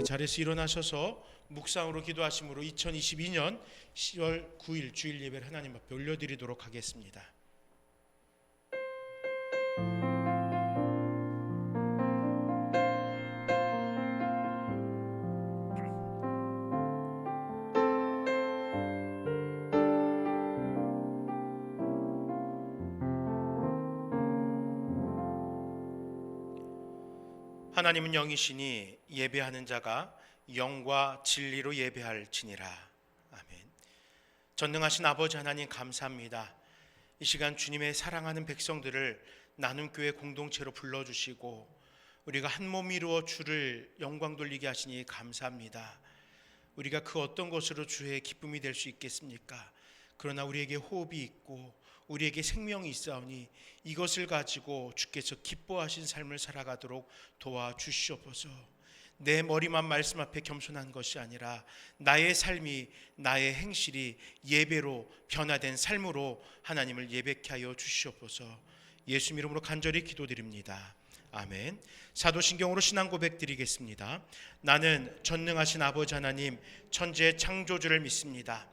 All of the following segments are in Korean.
자리에서 일어나셔서 묵상으로 기도하심으로 2022년 10월 9일 주일 예배를 하나님 앞에 올려드리도록 하겠습니다. 하나님은 영이시니 예배하는 자가 영과 진리로 예배할지니라. 아멘. 전능하신 아버지 하나님 감사합니다. 이 시간 주님의 사랑하는 백성들을 나눔교회 공동체로 불러주시고 우리가 한 몸 이루어 주를 영광 돌리게 하시니 감사합니다. 우리가 그 어떤 것으로 주의 기쁨이 될 수 있겠습니까? 그러나 우리에게 호흡이 있고 우리에게 생명이 있사오니 이것을 가지고 주께서 기뻐하신 삶을 살아가도록 도와주시옵소서. 내 머리만 말씀 앞에 겸손한 것이 아니라 나의 삶이, 나의 행실이 예배로 변화된 삶으로 하나님을 예배케 하여 주시옵소서. 예수 이름으로 간절히 기도드립니다. 아멘. 사도신경으로 신앙 고백 드리겠습니다. 나는 전능하신 아버지 하나님 천지의 창조주를 믿습니다.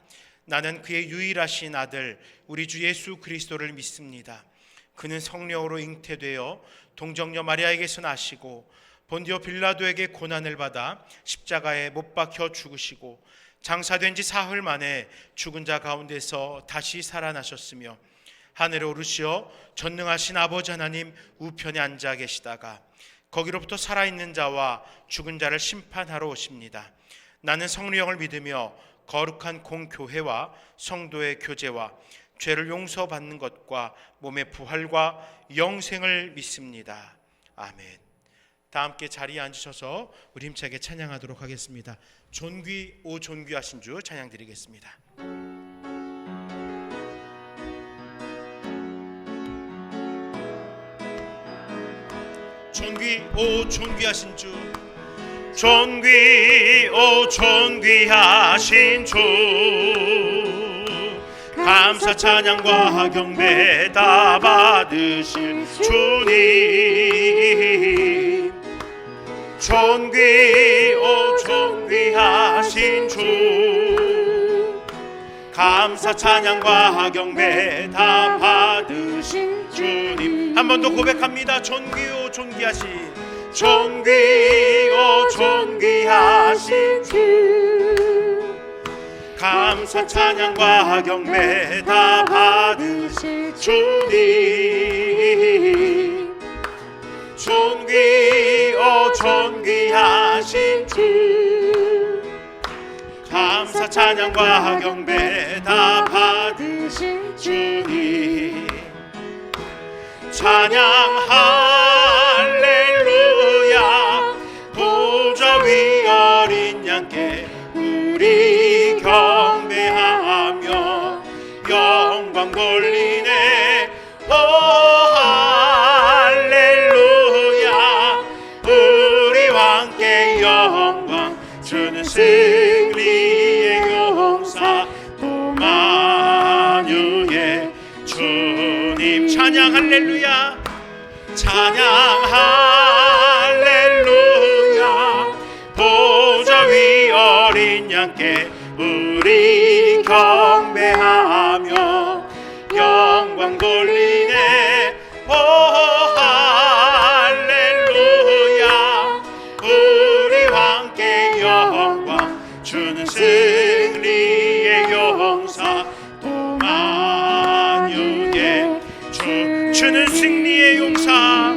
나는 그의 유일하신 아들 우리 주 예수 그리스도를 믿습니다. 그는 성령으로 잉태되어 동정녀 마리아에게서 나시고 본디오 빌라도에게 고난을 받아 십자가에 못 박혀 죽으시고 장사된 지 사흘 만에 죽은 자 가운데서 다시 살아나셨으며 하늘에 오르시어 전능하신 아버지 하나님 우편에 앉아 계시다가 거기로부터 살아있는 자와 죽은 자를 심판하러 오십니다. 나는 성령을 믿으며 거룩한 공교회와 성도의 교제와 죄를 용서받는 것과 몸의 부활과 영생을 믿습니다. 아멘. 다 함께 자리에 앉으셔서 우리 힘차게 찬양하도록 하겠습니다. 존귀 오 존귀하신 주 찬양 드리겠습니다. 존귀 오 존귀하신 주, 존귀 오 존귀하신 주, 감사 찬양과 경배 다 받으실 주님. 존귀 오 존귀하신 주, 감사 찬양과 경배 다 받으신 주님. 한 번 더 고백합니다. 존귀 오 존귀하신, 존귀 오 존귀하신 주, 감사 찬양과 경배 다 받으실 주님. 존귀 오 존귀하신 주, 감사 찬양과 경배 다 받으실 주님. 찬양 할렐루야, 보좌 위 어린 양께 우리 경배하며 영광 돌리네. 오 할렐루야, 우리 왕께 영광 주는 승리의 용사 또 만유의 주님. 찬양 할렐루야, 찬양 할렐루야, 보좌 위 어린 양께 우리 경배하며 영광 돌리네. 오 할렐루야, 우리 왕께 영광 주는 승리의 용사 또 만유의 주. 주는 승리의 용사,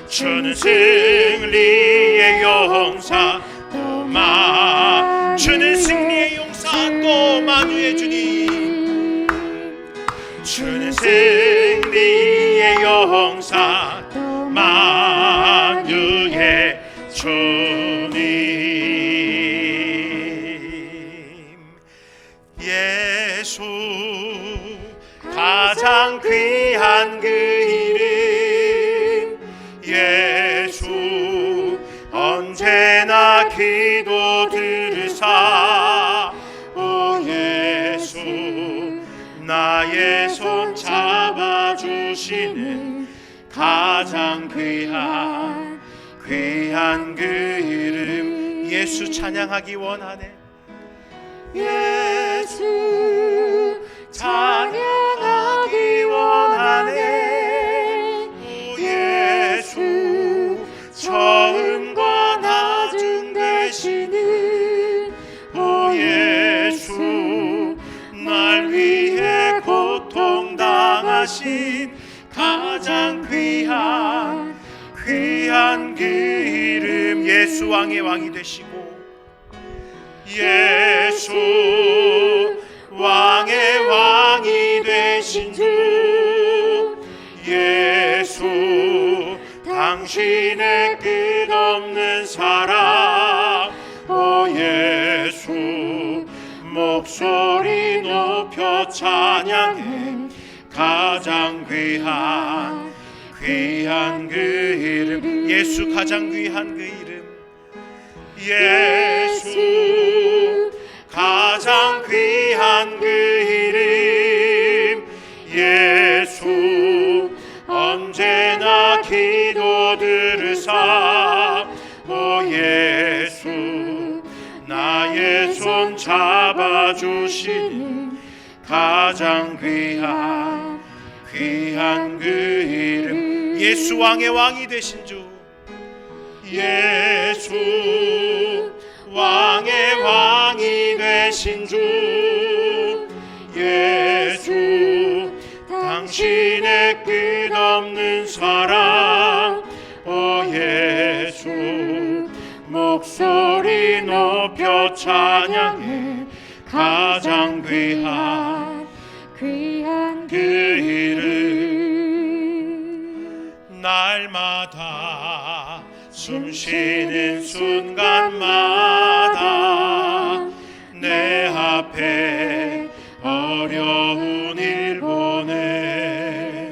주는 승리의 용사 또 주는 승리의 용사 또 만유의 주님. 주는 승리의 용사 또 만유의 주님. 예수 가장 귀한 그 이름, 예수 언제나 기도 들으사. 오 예수 나의 손 잡아주시는 가장 귀한 그 이름. 예수 찬양하기 원하네. 예수 찬양하기 원하네. 오 예수 처음과 나중 되시는 오 예수, 날 위해 고통당하신 가장 귀한 그 이름. 예수 왕의 왕이 되시고, 예수 왕의 왕이 되신 주, 예수 당신의 끝없는 사랑. 오 예수 목소리 높여 찬양해 가장 귀한 그 이름. 예수 가장 귀한 그 이름. 예수 가장 귀한 그 이름. 예수 언제나 기도 들으사. 오 예수 나의 손 잡아주시는 가장 귀한 그 이름. 예수 왕의 왕이 되신 주, 예수 왕의 왕이 되신 주, 예수 당신의 끝없는 사랑. 오 예수 목소리 높여 찬양해 귀한 그 이름 날마다 숨쉬는 순간마다 내 앞에 어려운 일 보내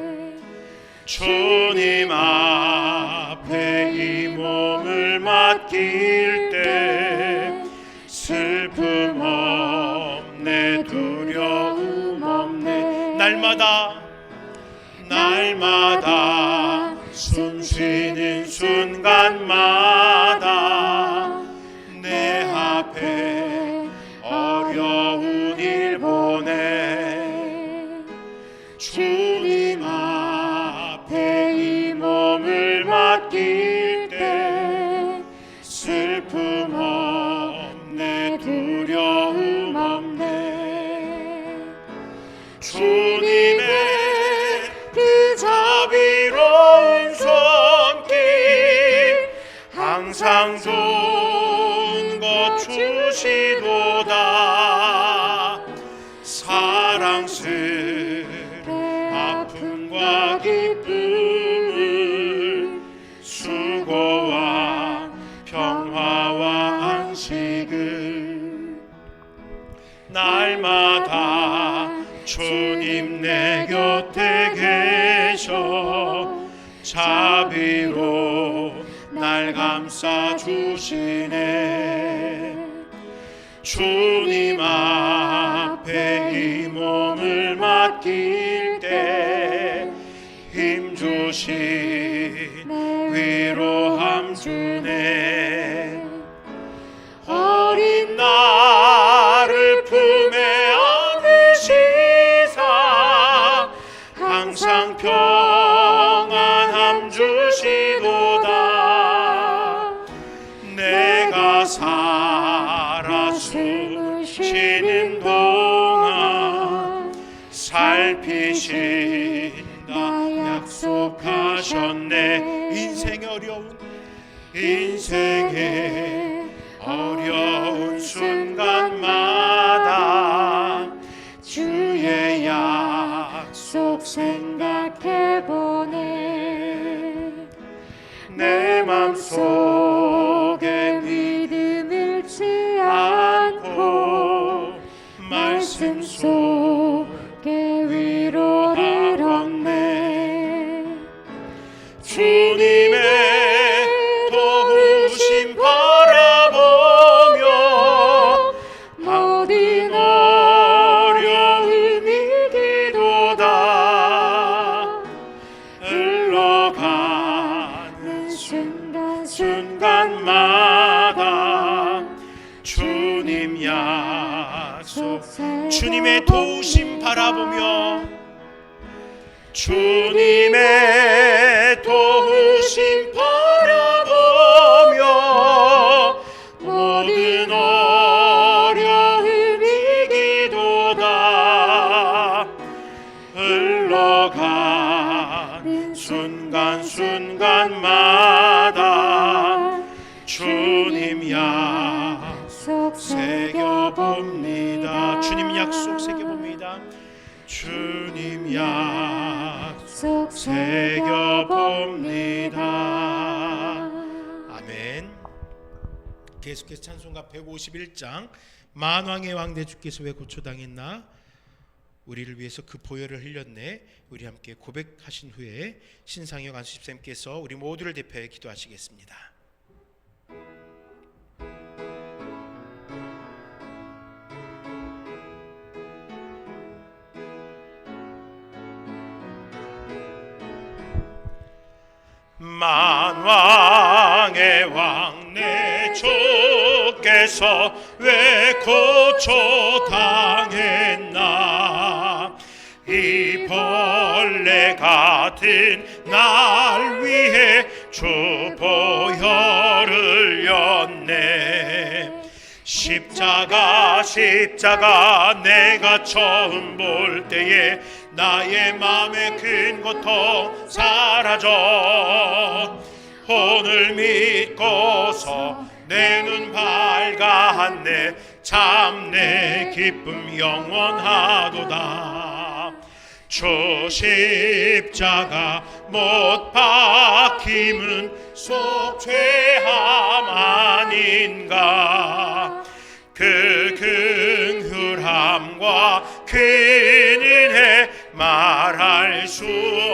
주님 앞에 이 몸을 맡길 때 슬픔 없네 두려움 없네 날마다 숨쉬는 순간마다 내 앞에 어려운 일 보내 주님 앞에 이 몸을 맡길 때 슬픔 없네 두려움 없네 주님의 그 자비로운 손길 항상 좋은 것 주시도다 사랑스레 아픔과 기쁨을 수고와 평화와 안식을 날마다 주님 내 곁에 계셔 자비로 날 감싸 주시네 주님 앞에 이 몸을 맡길 때 힘주시네 위로함 주네 어린 나를 품에 안으시사 항상 평안함 주시도다 내가 살아 숨을 쉬는 동안 살피신다 약속하셨네 인생의 어려운 순간마다 주의 약속 생각해보네 내 맘속에 믿음 잃지 않고 말씀 속에 위로를 얻네 주님의 도우심 바라보며 모든 어려움 이기도다 흘러가는 순간마다 주님 약속 주님의 도우심 바라보며 주님의 도우심 바라보며 모든 어려움 이기도다 흘러가는 순간순간마다 주님 약속 새겨봅니다 주님 약속 새겨봅니다 주님 약속 새겨봅니다 아멘 계속해서 찬송가 151장 만왕의 왕 내 주께서 왜 고초당했나 우리를 위해서 그 보혈을 흘렸네 우리 함께 고백하신 후에 신상혁 안수집사님께서 우리 모두를 대표해 기도하시겠습니다 만왕의 왕 내 주께서 왜 고초당했나 이 벌레 같은 날 위해 주 보혈을 흘렸네 십자가 내가 처음 볼 때에 나의 맘의 큰 고통 사라져 오늘 믿고서 내 눈 밝았네 참 내 기쁨 영원하도다. 주 십자가 못 박힘은 속 죄함 아닌가. 그 긍휼함과 그 은혜 말할 수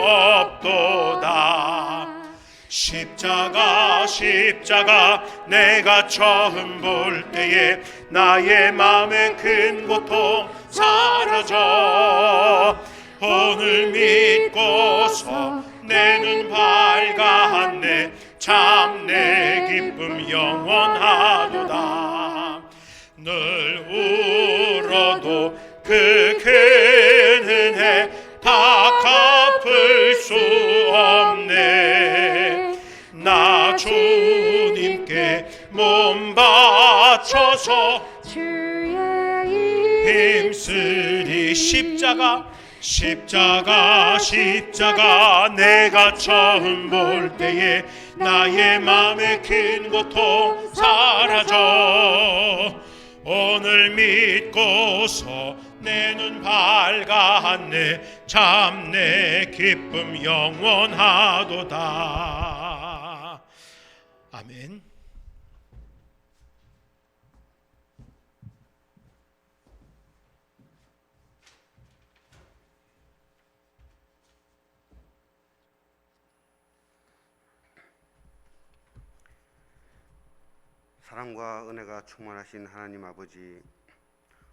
없도다. 십자가 십자가 내가 처음 볼 때에 나의 마음의 큰 고통 사라져. 오늘 믿고서 내 눈 밝았네. 참 내 기쁨 영원하도다. 늘 울어도 그 큰 은혜 다 갚을 수 없네. 나 주님께 몸 바쳐서 주의 힘쓰리. 십자가 십자가 십자가 내가 처음 볼 때에 나의 마음의 큰 고통 사라져. 오늘 믿고서 내 눈 밝았네. 참 내 기쁨 영원하도다. 아멘. 사랑과 은혜가 충만하신 하나님 아버지,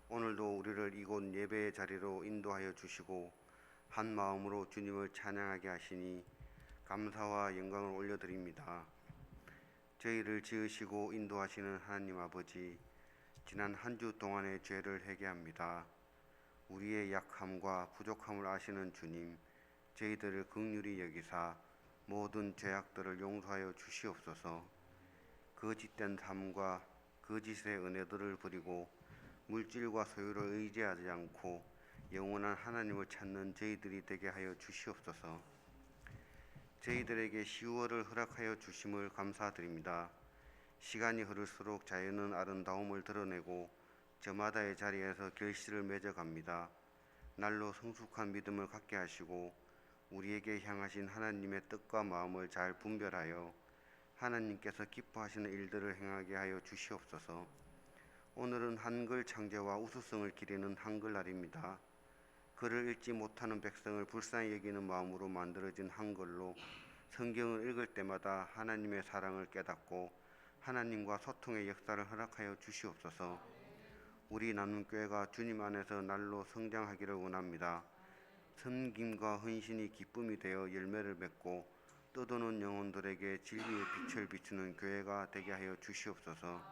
오늘도 우리를 이곳 예배의 자리로 인도하여 주시고 한 마음으로 주님을 찬양하게 하시니 감사와 영광을 올려드립니다. 저희를 지으시고 인도하시는 하나님 아버지, 지난 한 주 동안의 죄를 회개합니다. 우리의 약함과 부족함을 아시는 주님, 저희들을 긍휼히 여기사 모든 죄악들을 용서하여 주시옵소서. 거짓된 삶과 거짓의 은혜들을 버리고 물질과 소유를 의지하지 않고 영원한 하나님을 찾는 저희들이 되게 하여 주시옵소서. 저희들에게 10월을 허락하여 주심을 감사드립니다. 시간이 흐를수록 자연은 아름다움을 드러내고 저마다의 자리에서 결실을 맺어갑니다. 날로 성숙한 믿음을 갖게 하시고 우리에게 향하신 하나님의 뜻과 마음을 잘 분별하여 하나님께서 기뻐하시는 일들을 행하게 하여 주시옵소서. 오늘은 한글 창제와 우수성을 기리는 한글날입니다. 글을 읽지 못하는 백성을 불쌍히 여기는 마음으로 만들어진 한글로 성경을 읽을 때마다 하나님의 사랑을 깨닫고 하나님과 소통의 역사를 허락하여 주시옵소서. 우리 나눔교회가 주님 안에서 날로 성장하기를 원합니다. 섬김과 헌신이 기쁨이 되어 열매를 맺고 떠도는 영혼들에게 진리의 빛을 비추는 교회가 되게 하여 주시옵소서.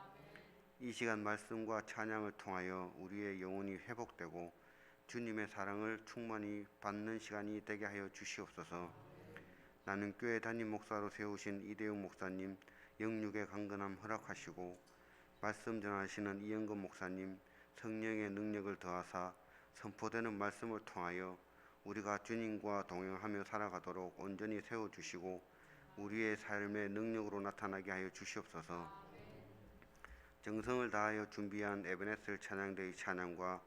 이 시간 말씀과 찬양을 통하여 우리의 영혼이 회복되고 주님의 사랑을 충만히 받는 시간이 되게 하여 주시옵소서. 나는 교회 담임 목사로 세우신 이대용 목사님 영육의 강건함 허락하시고 말씀 전하시는 이영건 목사님 성령의 능력을 더하사 선포되는 말씀을 통하여 우리가 주님과 동행하며 살아가도록 온전히 세워주시고 우리의 삶의 능력으로 나타나게 하여 주시옵소서. 정성을 다하여 준비한 에베네셀 찬양대의 찬양과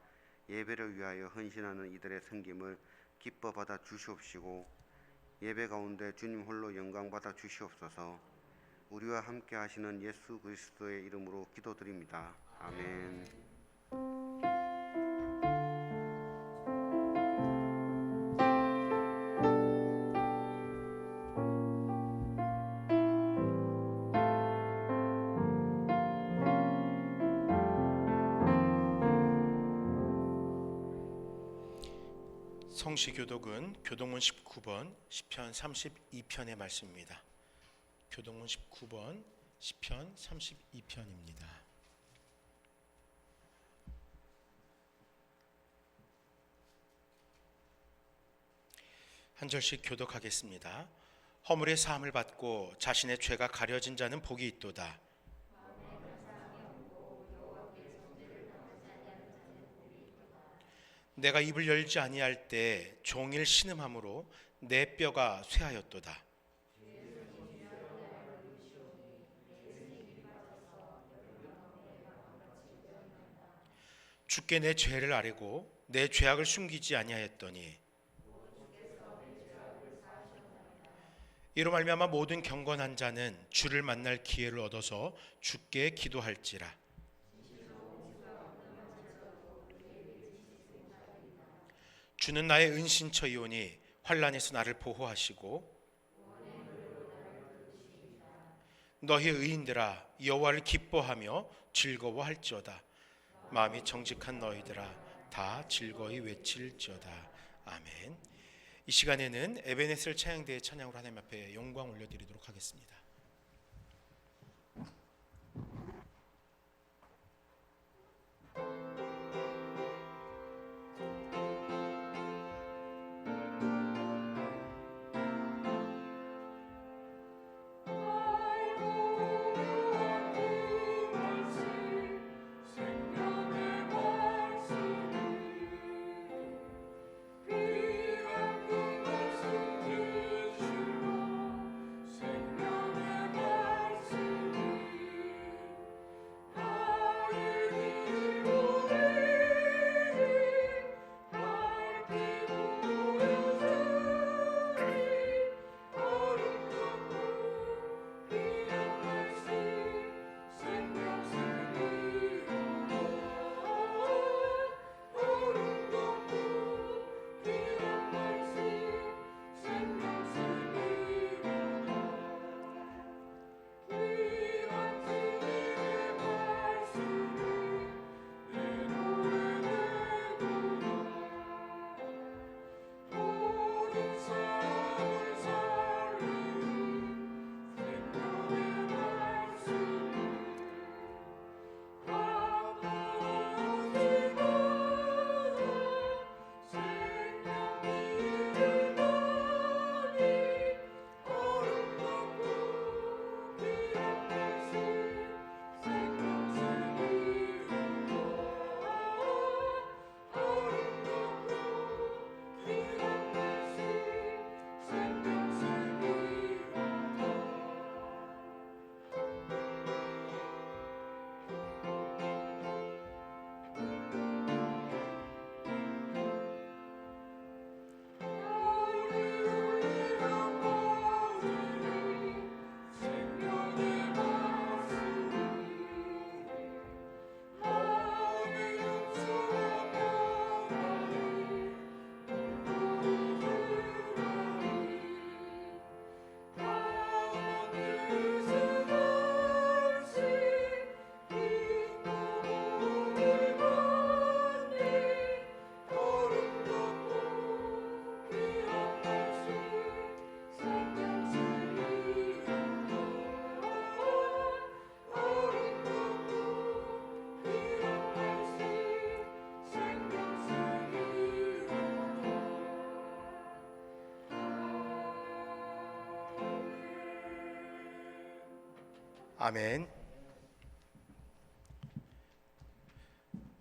예배를 위하여 헌신하는 이들의 섬김을 기뻐 받아 주시옵시고 예배 가운데 주님 홀로 영광 받아 주시옵소서. 우리와 함께 하시는 예수 그리스도의 이름으로 기도드립니다. 아멘. 성시교독은 교동문 19번 시편 32편의 말씀입니다. 교동문 19번 시편 32편입니다. 한 절씩 교독하겠습니다. 허물의 사함을 받고 자신의 죄가 가려진 자는 복이 있도다. 내가 입을 열지 아니할 때 종일 신음함으로 내 뼈가 쇠하였도다. 주께 내 죄를 아뢰고 내 죄악을 숨기지 아니하였더니 이로 말미암아 모든 경건한 자는 주를 만날 기회를 얻어서 주께 기도할지라. 주는 나의 은신처이오니 환난에서 나를 보호하시고 너희 의인들아 여호와를 기뻐하며 즐거워할지어다. 마음이 정직한 너희들아 다 즐거이 외칠지어다. 아멘. 이 시간에는 에베네셀 찬양대의 찬양으로 하나님 앞에 영광 올려드리도록 하겠습니다. 아멘.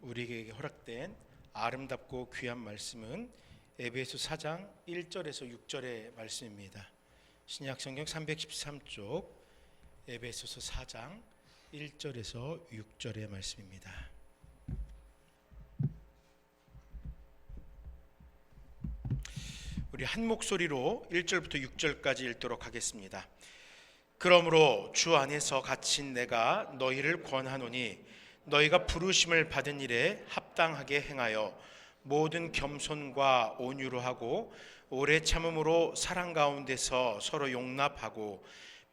우리에게 허락된 아름답고 귀한 말씀은 에베소 4장 1절에서 6절의 말씀입니다. 신약성경 313쪽 에베소서 4장 1절에서 6절의 말씀입니다. 우리 한 목소리로 1절부터 6절까지 읽도록 하겠습니다. 그러므로 주 안에서 갇힌 내가 너희를 권하노니 너희가 부르심을 받은 일에 합당하게 행하여 모든 겸손과 온유로 하고 오래 참음으로 사랑 가운데서 서로 용납하고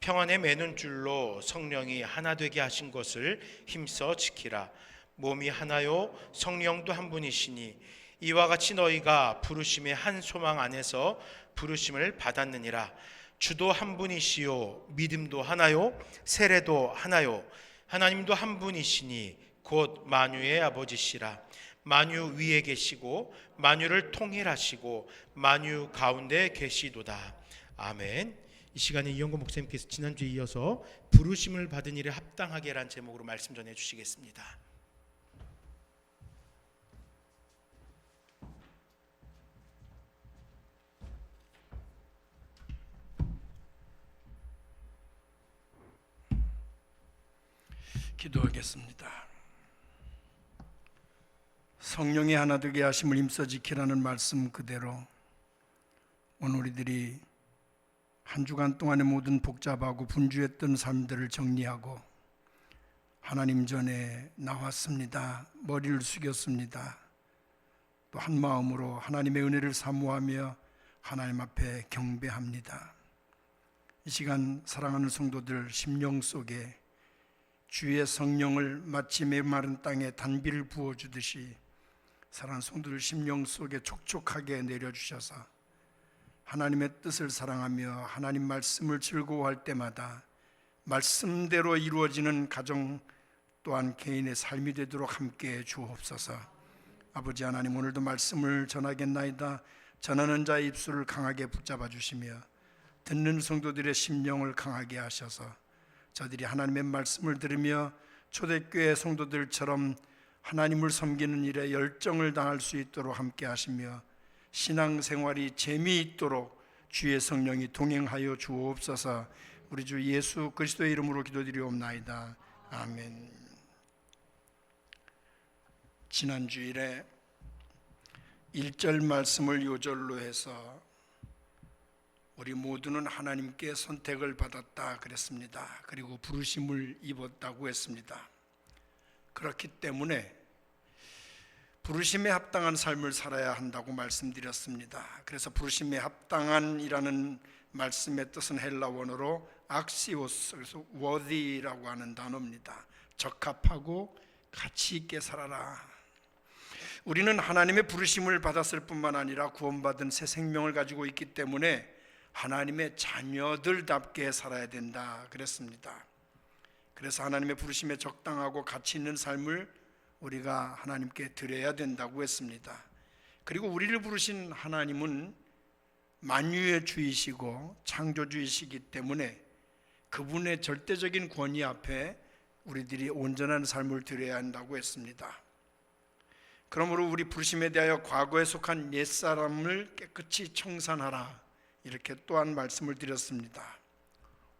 평안에 매는 줄로 성령이 하나 되게 하신 것을 힘써 지키라. 몸이 하나요 성령도 한 분이시니 이와 같이 너희가 부르심의 한 소망 안에서 부르심을 받았느니라. 주도 한 분이시요 믿음도 하나요 세례도 하나요 하나님도 한 분이시니 곧 만유의 아버지시라. 만유 위에 계시고 만유를 통일하시고 만유 가운데 계시도다. 아멘. 이 시간에 이영건 목사님께서 지난주에 이어서 부르심을 받은 일에 합당하게란 제목으로 말씀 전해 주시겠습니다. 기도하겠습니다. 성령의 하나 되게 하심을 힘써 지키라는 말씀 그대로 오늘 우리들이 한 주간 동안의 모든 복잡하고 분주했던 삶들을 정리하고 하나님 전에 나왔습니다. 머리를 숙였습니다. 또 한 마음으로 하나님의 은혜를 사모하며 하나님 앞에 경배합니다. 이 시간 사랑하는 성도들 심령 속에 주의 성령을 마치 메마른 땅에 단비를 부어주듯이 사랑하는 성도들 심령 속에 촉촉하게 내려주셔서 하나님의 뜻을 사랑하며 하나님 말씀을 즐거워할 때마다 말씀대로 이루어지는 가정 또한 개인의 삶이 되도록 함께해 주옵소서. 아버지 하나님, 오늘도 말씀을 전하겠나이다. 전하는 자의 입술을 강하게 붙잡아 주시며 듣는 성도들의 심령을 강하게 하셔서 저들이 하나님의 말씀을 들으며 초대교회 성도들처럼 하나님을 섬기는 일에 열정을 다할 수 있도록 함께 하시며 신앙생활이 재미있도록 주의 성령이 동행하여 주옵소서. 우리 주 예수 그리스도의 이름으로 기도드리옵나이다. 아멘. 지난 주일에 1절 말씀을 요절로 해서 우리 모두는 하나님께 선택을 받았다 그랬습니다. 그리고 부르심을 입었다고 했습니다. 그렇기 때문에 부르심에 합당한 삶을 살아야 한다고 말씀드렸습니다. 그래서 부르심에 합당한이라는 말씀의 뜻은 헬라 원어로 악시오스, 그래서 worthy라고 하는 단어입니다. 적합하고 가치 있게 살아라. 우리는 하나님의 부르심을 받았을 뿐만 아니라 구원받은 새 생명을 가지고 있기 때문에 하나님의 자녀들답게 살아야 된다 그랬습니다. 그래서 하나님의 부르심에 적당하고 가치 있는 삶을 우리가 하나님께 드려야 된다고 했습니다. 그리고 우리를 부르신 하나님은 만유의 주이시고 창조주이시기 때문에 그분의 절대적인 권위 앞에 우리들이 온전한 삶을 드려야 한다고 했습니다. 그러므로 우리 부르심에 대하여 과거에 속한 옛사람을 깨끗이 청산하라, 이렇게 또한 말씀을 드렸습니다.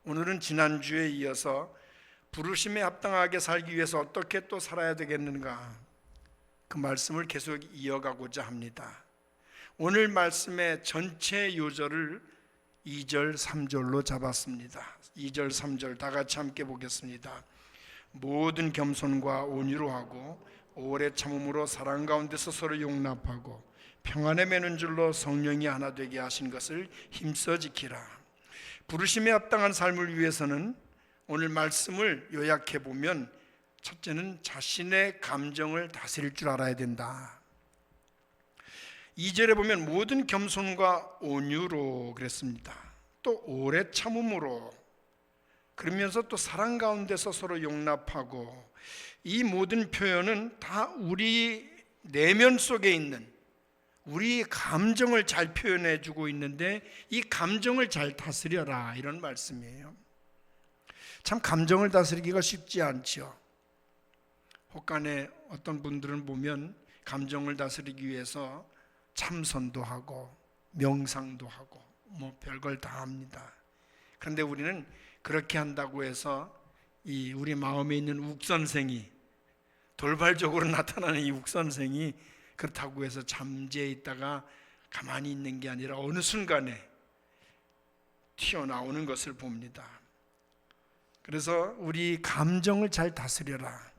오늘은 지난주에 이어서 부르심에 합당하게 살기 위해서 어떻게 또 살아야 되겠는가, 그 말씀을 계속 이어가고자 합니다. 오늘 말씀의 전체 요절을 2절 3절로 잡았습니다. 2절 3절 다 같이 함께 보겠습니다. 모든 겸손과 온유로 하고 오래 참음으로 사랑 가운데서 서로 용납하고 평안에 매는 줄로 성령이 하나 되게 하신 것을 힘써 지키라. 부르심에 합당한 삶을 위해서는 오늘 말씀을 요약해 보면 첫째는 자신의 감정을 다스릴 줄 알아야 된다. 2절에 보면 모든 겸손과 온유로 그랬습니다. 또 오래 참음으로, 그러면서 또 사랑 가운데서 서로 용납하고, 이 모든 표현은 다 우리 내면 속에 있는 우리 감정을 잘 표현해 주고 있는데 이 감정을 잘 다스려라, 이런 말씀이에요. 참 감정을 다스리기가 쉽지 않죠. 혹간에 어떤 분들은 보면 감정을 다스리기 위해서 참선도 하고 명상도 하고 뭐 별걸 다 합니다. 그런데 우리는 그렇게 한다고 해서 이 우리 마음에 있는 욱선생이, 돌발적으로 나타나는 이 욱선생이 그렇다고 해서 잠재해 있다가 가만히 있는 게 아니라 어느 순간에 튀어나오는 것을 봅니다. 그래서 우리 감정을 잘 다스려라.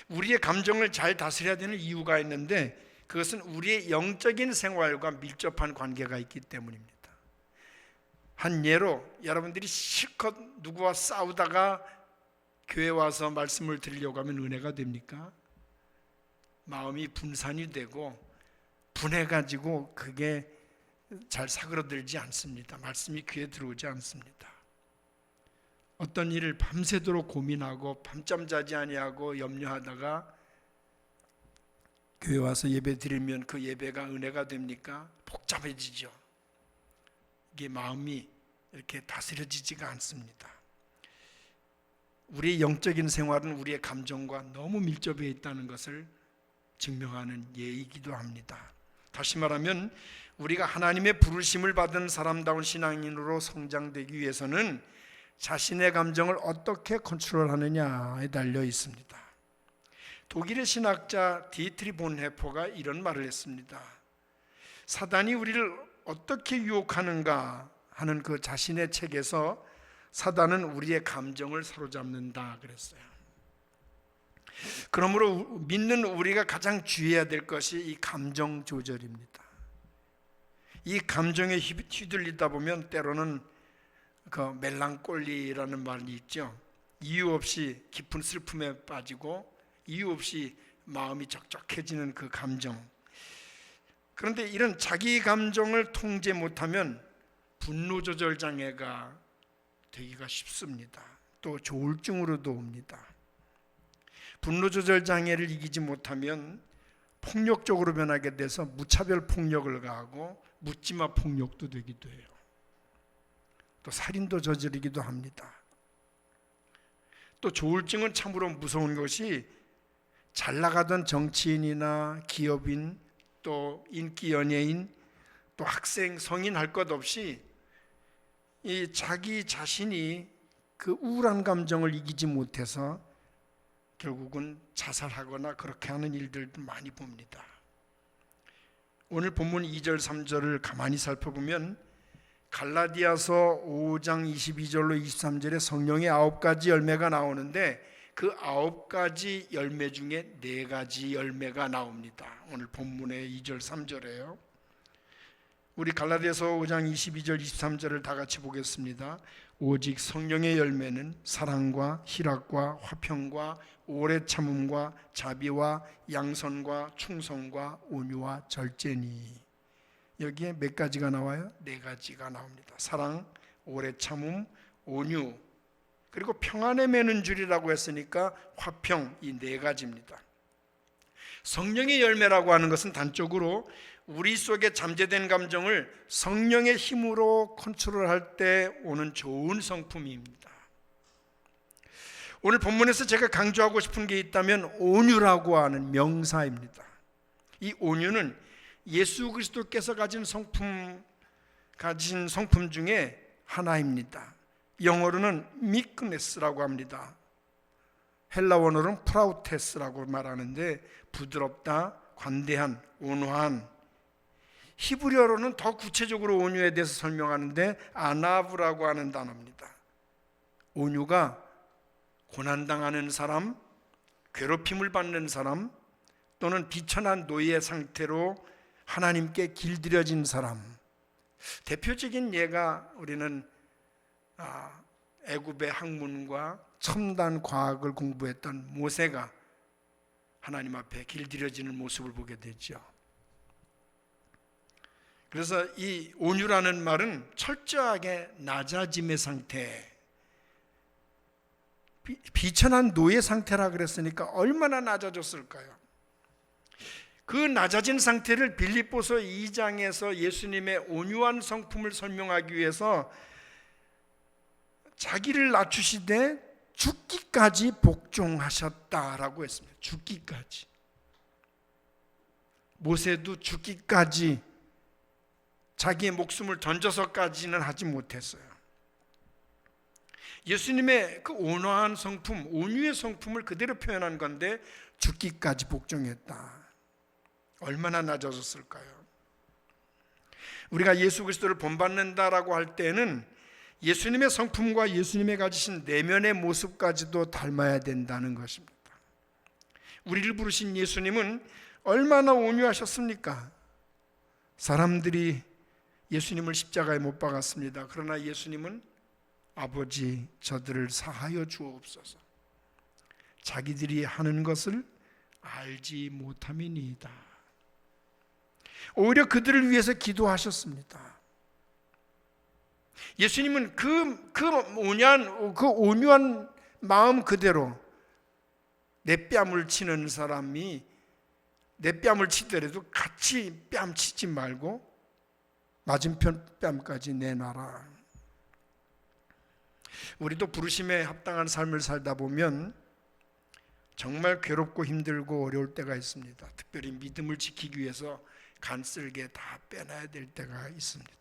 우리의 감정을 잘 다스려야 되는 이유가 있는데 그것은 우리의 영적인 생활과 밀접한 관계가 있기 때문입니다. 한 예로, 여러분들이 실컷 누구와 싸우다가 교회 와서 말씀을 드리려고 하면 은혜가 됩니까? 마음이 분산이 되고 분해가지고 그게 잘 사그러들지 않습니다. 말씀이 귀에 들어오지 않습니다. 어떤 일을 밤새도록 고민하고 밤잠 자지 아니하고 염려하다가 교회 와서 예배 드리면 그 예배가 은혜가 됩니까? 복잡해지죠. 이게 마음이 이렇게 다스려지지가 않습니다. 우리의 영적인 생활은 우리의 감정과 너무 밀접해 있다는 것을 증명하는 예이기도 합니다. 다시 말하면 우리가 하나님의 부르심을 받은 사람다운 신앙인으로 성장되기 위해서는 자신의 감정을 어떻게 컨트롤하느냐에 달려 있습니다. 독일의 신학자 디트리 본헤퍼가 이런 말을 했습니다. 사단이 우리를 어떻게 유혹하는가 하는 그 자신의 책에서 사단은 우리의 감정을 사로잡는다 그랬어요. 그러므로 믿는 우리가 가장 주의해야 될 것이 이 감정 조절입니다. 이 감정에 휘둘리다 보면 때로는 그 멜랑꼴리라는 말이 있죠. 이유 없이 깊은 슬픔에 빠지고 이유 없이 마음이 적적해지는 그 감정. 그런데 이런 자기 감정을 통제 못하면 분노 조절 장애가 되기가 쉽습니다. 또 조울증으로도 옵니다. 분노 조절 장애를 이기지 못하면 폭력적으로 변하게 돼서 무차별 폭력을 가하고 묻지마 폭력도 되기도 해요. 또 살인도 저지르기도 합니다. 또 조울증은 참으로 무서운 것이 잘 나가던 정치인이나 기업인 또 인기 연예인 또 학생 성인 할 것 없이 이 자기 자신이 그 우울한 감정을 이기지 못해서 결국은 자살하거나 그렇게 하는 일들도 많이 봅니다. 오늘 본문 2절 3절을 가만히 살펴보면 갈라디아서 5장 22절로 23절에 성령의 9가지 열매가 나오는데 그 9가지 열매 중에 4가지 열매가 나옵니다. 오늘 본문의 2절 3절에요. 우리 갈라디아서 5장 22절 23절을 다 같이 보겠습니다. 오직 성령의 열매는 사랑과 희락과 화평과 오래 참음과 자비와 양선과 충성과 온유와 절제니. 여기에 몇 가지가 나와요? 4가지가 나옵니다. 사랑, 오래 참음, 온유, 그리고 평안에 매는 줄이라고 했으니까 화평, 이 4가지입니다. 성령의 열매라고 하는 것은 단적으로 우리 속에 잠재된 감정을 성령의 힘으로 컨트롤할 때 오는 좋은 성품입니다. 오늘 본문에서 제가 강조하고 싶은 게 있다면 온유라고 하는 명사입니다. 이 온유는 예수 그리스도께서 가진 성품 중에 하나입니다. 영어로는 meekness라고 합니다. 헬라 원어로는 프라우테스라고 말하는데 부드럽다, 관대한, 온화한. 히브리어로는 더 구체적으로 온유에 대해서 설명하는데 아나브라고 하는 단어입니다. 온유가 고난당하는 사람, 괴롭힘을 받는 사람 또는 비천한 노예 상태로 하나님께 길들여진 사람. 대표적인 예가 우리는 애굽의 학문과 첨단 과학을 공부했던 모세가 하나님 앞에 길들여지는 모습을 보게 되죠. 그래서 이 온유라는 말은 철저하게 낮아짐의 상태, 비천한 노예 상태라 그랬으니까 얼마나 낮아졌을까요? 그 낮아진 상태를 빌립보서 2장에서 예수님의 온유한 성품을 설명하기 위해서 자기를 낮추시되 죽기까지 복종하셨다라고 했습니다. 죽기까지. 모세도 죽기까지 자기의 목숨을 던져서까지는 하지 못했어요. 예수님의 그 온화한 성품, 온유의 성품을 그대로 표현한 건데 죽기까지 복종했다. 얼마나 낮아졌을까요? 우리가 예수 그리스도를 본받는다라고 할 때는 예수님의 성품과 예수님의 가지신 내면의 모습까지도 닮아야 된다는 것입니다. 우리를 부르신 예수님은 얼마나 온유하셨습니까? 사람들이 예수님을 십자가에 못 박았습니다. 그러나 예수님은 아버지 저들을 사하여 주옵소서. 자기들이 하는 것을 알지 못함이니이다. 오히려 그들을 위해서 기도하셨습니다. 예수님은 그 온유한 마음 그대로 내 뺨을 치는 사람이 내 뺨을 치더라도 같이 뺨 치지 말고 맞은편 뺨까지 내놔라. 우리도 부르심에 합당한 삶을 살다 보면 정말 괴롭고 힘들고 어려울 때가 있습니다. 특별히 믿음을 지키기 위해서 간쓸게 다 빼놔야 될 때가 있습니다.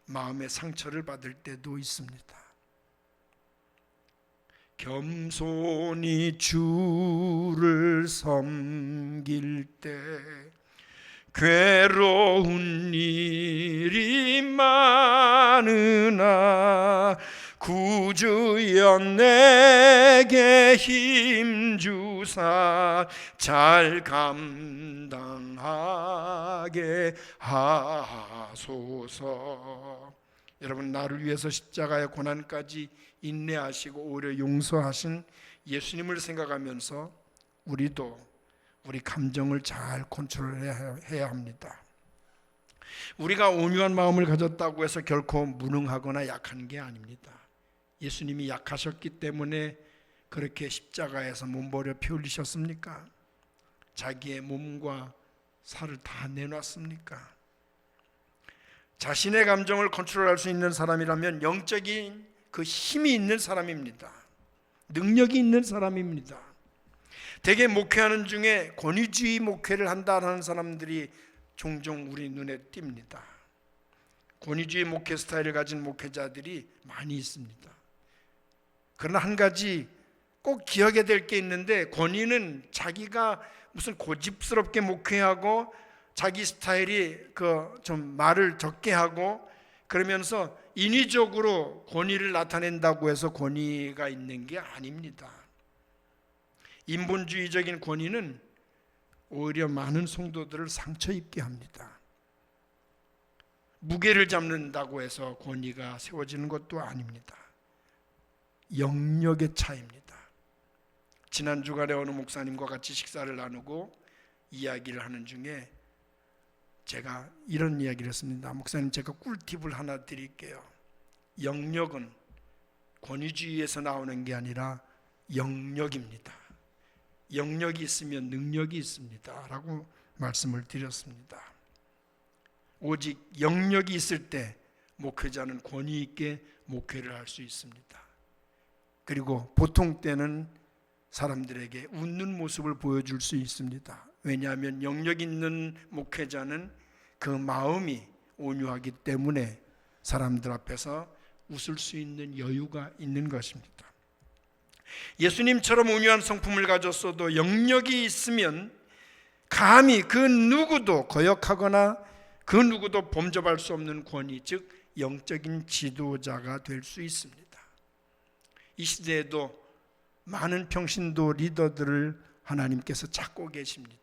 마음의 상처를 받을 때도 있습니다. 겸손히 주를 섬길 때 괴로운 일이 많으나 구주여 내게 힘주사 잘 감당하게 하소서. 여러분, 나를 위해서 십자가의 고난까지 인내하시고 오히려 용서하신 예수님을 생각하면서 우리도 우리 감정을 잘 컨트롤해야 합니다. 우리가 온유한 마음을 가졌다고 해서 결코 무능하거나 약한 게 아닙니다. 예수님이 약하셨기 때문에 그렇게 십자가에서 몸버려 피 흘리셨습니까? 자기의 몸과 살을 다 내놨습니까? 자신의 감정을 컨트롤할 수 있는 사람이라면 영적인 그 힘이 있는 사람입니다. 능력이 있는 사람입니다. 대개 목회하는 중에 권위주의 목회를 한다는 사람들이 종종 우리 눈에 띕니다. 권위주의 목회 스타일을 가진 목회자들이 많이 있습니다. 그러나 한 가지 꼭 기억해야 될 게 있는데, 권위는 자기가 무슨 고집스럽게 목회하고 자기 스타일이 좀 말을 적게 하고 그러면서 인위적으로 권위를 나타낸다고 해서 권위가 있는 게 아닙니다. 인본주의적인 권위는 오히려 많은 성도들을 상처 입게 합니다. 무게를 잡는다고 해서 권위가 세워지는 것도 아닙니다. 영역의 차이입니다. 지난 주간에 어느 목사님과 같이 식사를 나누고 이야기를 하는 중에 제가 이런 이야기를 했습니다. 목사님, 제가 꿀팁을 하나 드릴게요. 영역은 권위주의에서 나오는 게 아니라 영역입니다. 영역이 있으면 능력이 있습니다 라고 말씀을 드렸습니다. 오직 영역이 있을 때 목회자는 권위 있게 목회를 할 수 있습니다. 그리고 보통 때는 사람들에게 웃는 모습을 보여줄 수 있습니다. 왜냐하면 영역 있는 목회자는 그 마음이 온유하기 때문에 사람들 앞에서 웃을 수 있는 여유가 있는 것입니다. 예수님처럼 온유한 성품을 가졌어도 영역이 있으면 감히 그 누구도 거역하거나 그 누구도 범접할 수 없는 권위, 즉 영적인 지도자가 될 수 있습니다. 이 시대에도 많은 평신도 리더들을 하나님께서 찾고 계십니다.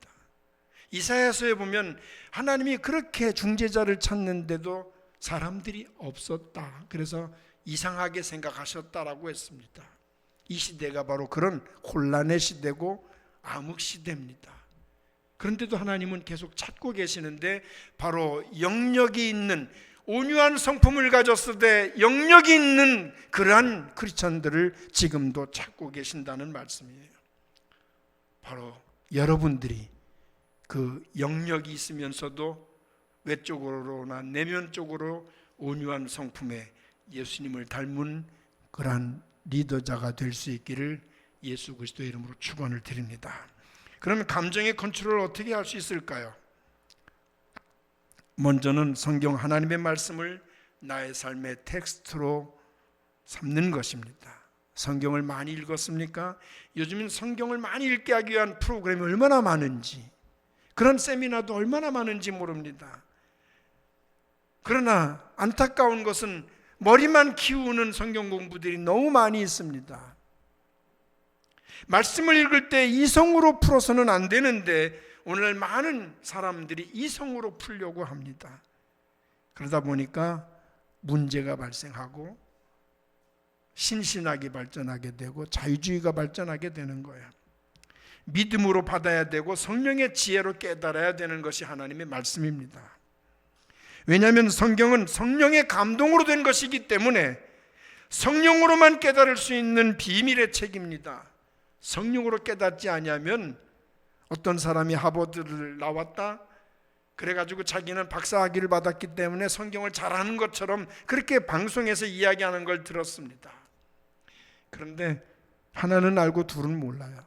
이사야서에 보면 하나님이 그렇게 중재자를 찾는데도 사람들이 없었다. 그래서 이상하게 생각하셨다라고 했습니다. 이 시대가 바로 그런 혼란의 시대고 암흑 시대입니다. 그런데도 하나님은 계속 찾고 계시는데, 바로 영역이 있는 온유한 성품을 가졌을 때 영역이 있는 그러한 크리스천들을 지금도 찾고 계신다는 말씀이에요. 바로 여러분들이 그 영역이 있으면서도 외적으로나 내면적으로 온유한 성품의 예수님을 닮은 그러한 리더자가 될 수 있기를 예수 그리스도의 이름으로 축원을 드립니다. 그러면 감정의 컨트롤을 어떻게 할 수 있을까요? 먼저는 성경 하나님의 말씀을 나의 삶의 텍스트로 삼는 것입니다. 성경을 많이 읽었습니까? 요즘은 성경을 많이 읽게 하기 위한 프로그램이 얼마나 많은지, 그런 세미나도 얼마나 많은지 모릅니다. 그러나 안타까운 것은 머리만 키우는 성경 공부들이 너무 많이 있습니다. 말씀을 읽을 때 이성으로 풀어서는 안 되는데 오늘날 많은 사람들이 이성으로 풀려고 합니다. 그러다 보니까 문제가 발생하고 신신학이 발전하게 되고 자유주의가 발전하게 되는 거예요. 믿음으로 받아야 되고 성령의 지혜로 깨달아야 되는 것이 하나님의 말씀입니다. 왜냐하면 성경은 성령의 감동으로 된 것이기 때문에 성령으로만 깨달을 수 있는 비밀의 책입니다. 성령으로 깨닫지 아니하면 어떤 사람이 하버드를 나왔다 그래가지고 자기는 박사학위를 받았기 때문에 성경을 잘하는 것처럼 그렇게 방송에서 이야기하는 걸 들었습니다. 그런데 하나는 알고 둘은 몰라요.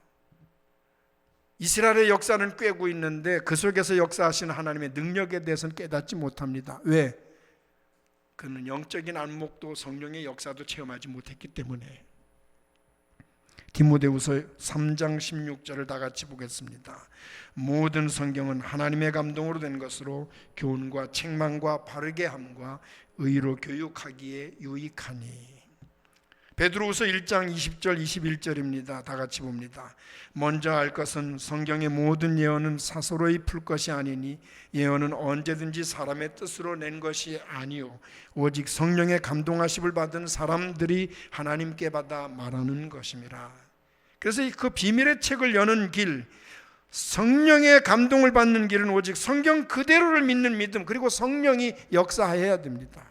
이스라엘의 역사는 꿰고 있는데 그 속에서 역사하시는 하나님의 능력에 대해서는 깨닫지 못합니다. 왜? 그는 영적인 안목도 성령의 역사도 체험하지 못했기 때문에. 디모데후서 3장 16절을 다 같이 보겠습니다. 모든 성경은 하나님의 감동으로 된 것으로 교훈과 책망과 바르게 함과 의로 교육하기에 유익하니. 베드로후서 1장 20절 21절입니다. 다 같이 봅니다. 먼저 알 것은 성경의 모든 예언은 사소로이 풀 것이 아니니 예언은 언제든지 사람의 뜻으로 낸 것이 아니요 오직 성령의 감동하심을 받은 사람들이 하나님께 받아 말하는 것임이라. 그래서 그 비밀의 책을 여는 길, 성령의 감동을 받는 길은 오직 성경 그대로를 믿는 믿음, 그리고 성령이 역사해야 됩니다.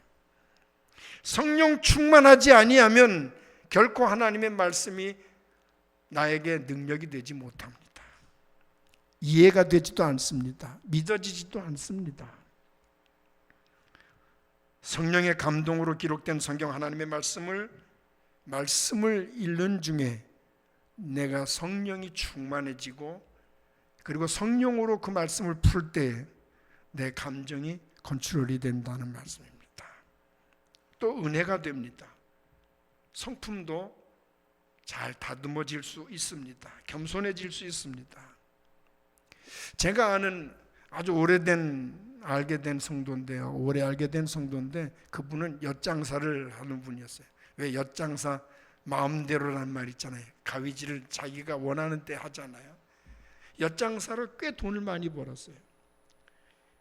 성령 충만하지 아니하면 결코 하나님의 말씀이 나에게 능력이 되지 못합니다. 이해가 되지도 않습니다. 믿어지지도 않습니다. 성령의 감동으로 기록된 성경 하나님의 말씀을 읽는 중에 내가 성령이 충만해지고, 그리고 성령으로 그 말씀을 풀 때 내 감정이 컨트롤이 된다는 말씀입니다. 또 은혜가 됩니다. 성품도 잘 다듬어질 수 있습니다. 겸손해질 수 있습니다. 제가 아는 아주 알게 된 성도인데요. 오래 알게 된 성도인데 그분은 엿장사를 하는 분이었어요. 왜 엿장사? 마음대로라는 말 있잖아요. 가위질을 자기가 원하는 때 하잖아요. 엿장사로 꽤 돈을 많이 벌었어요.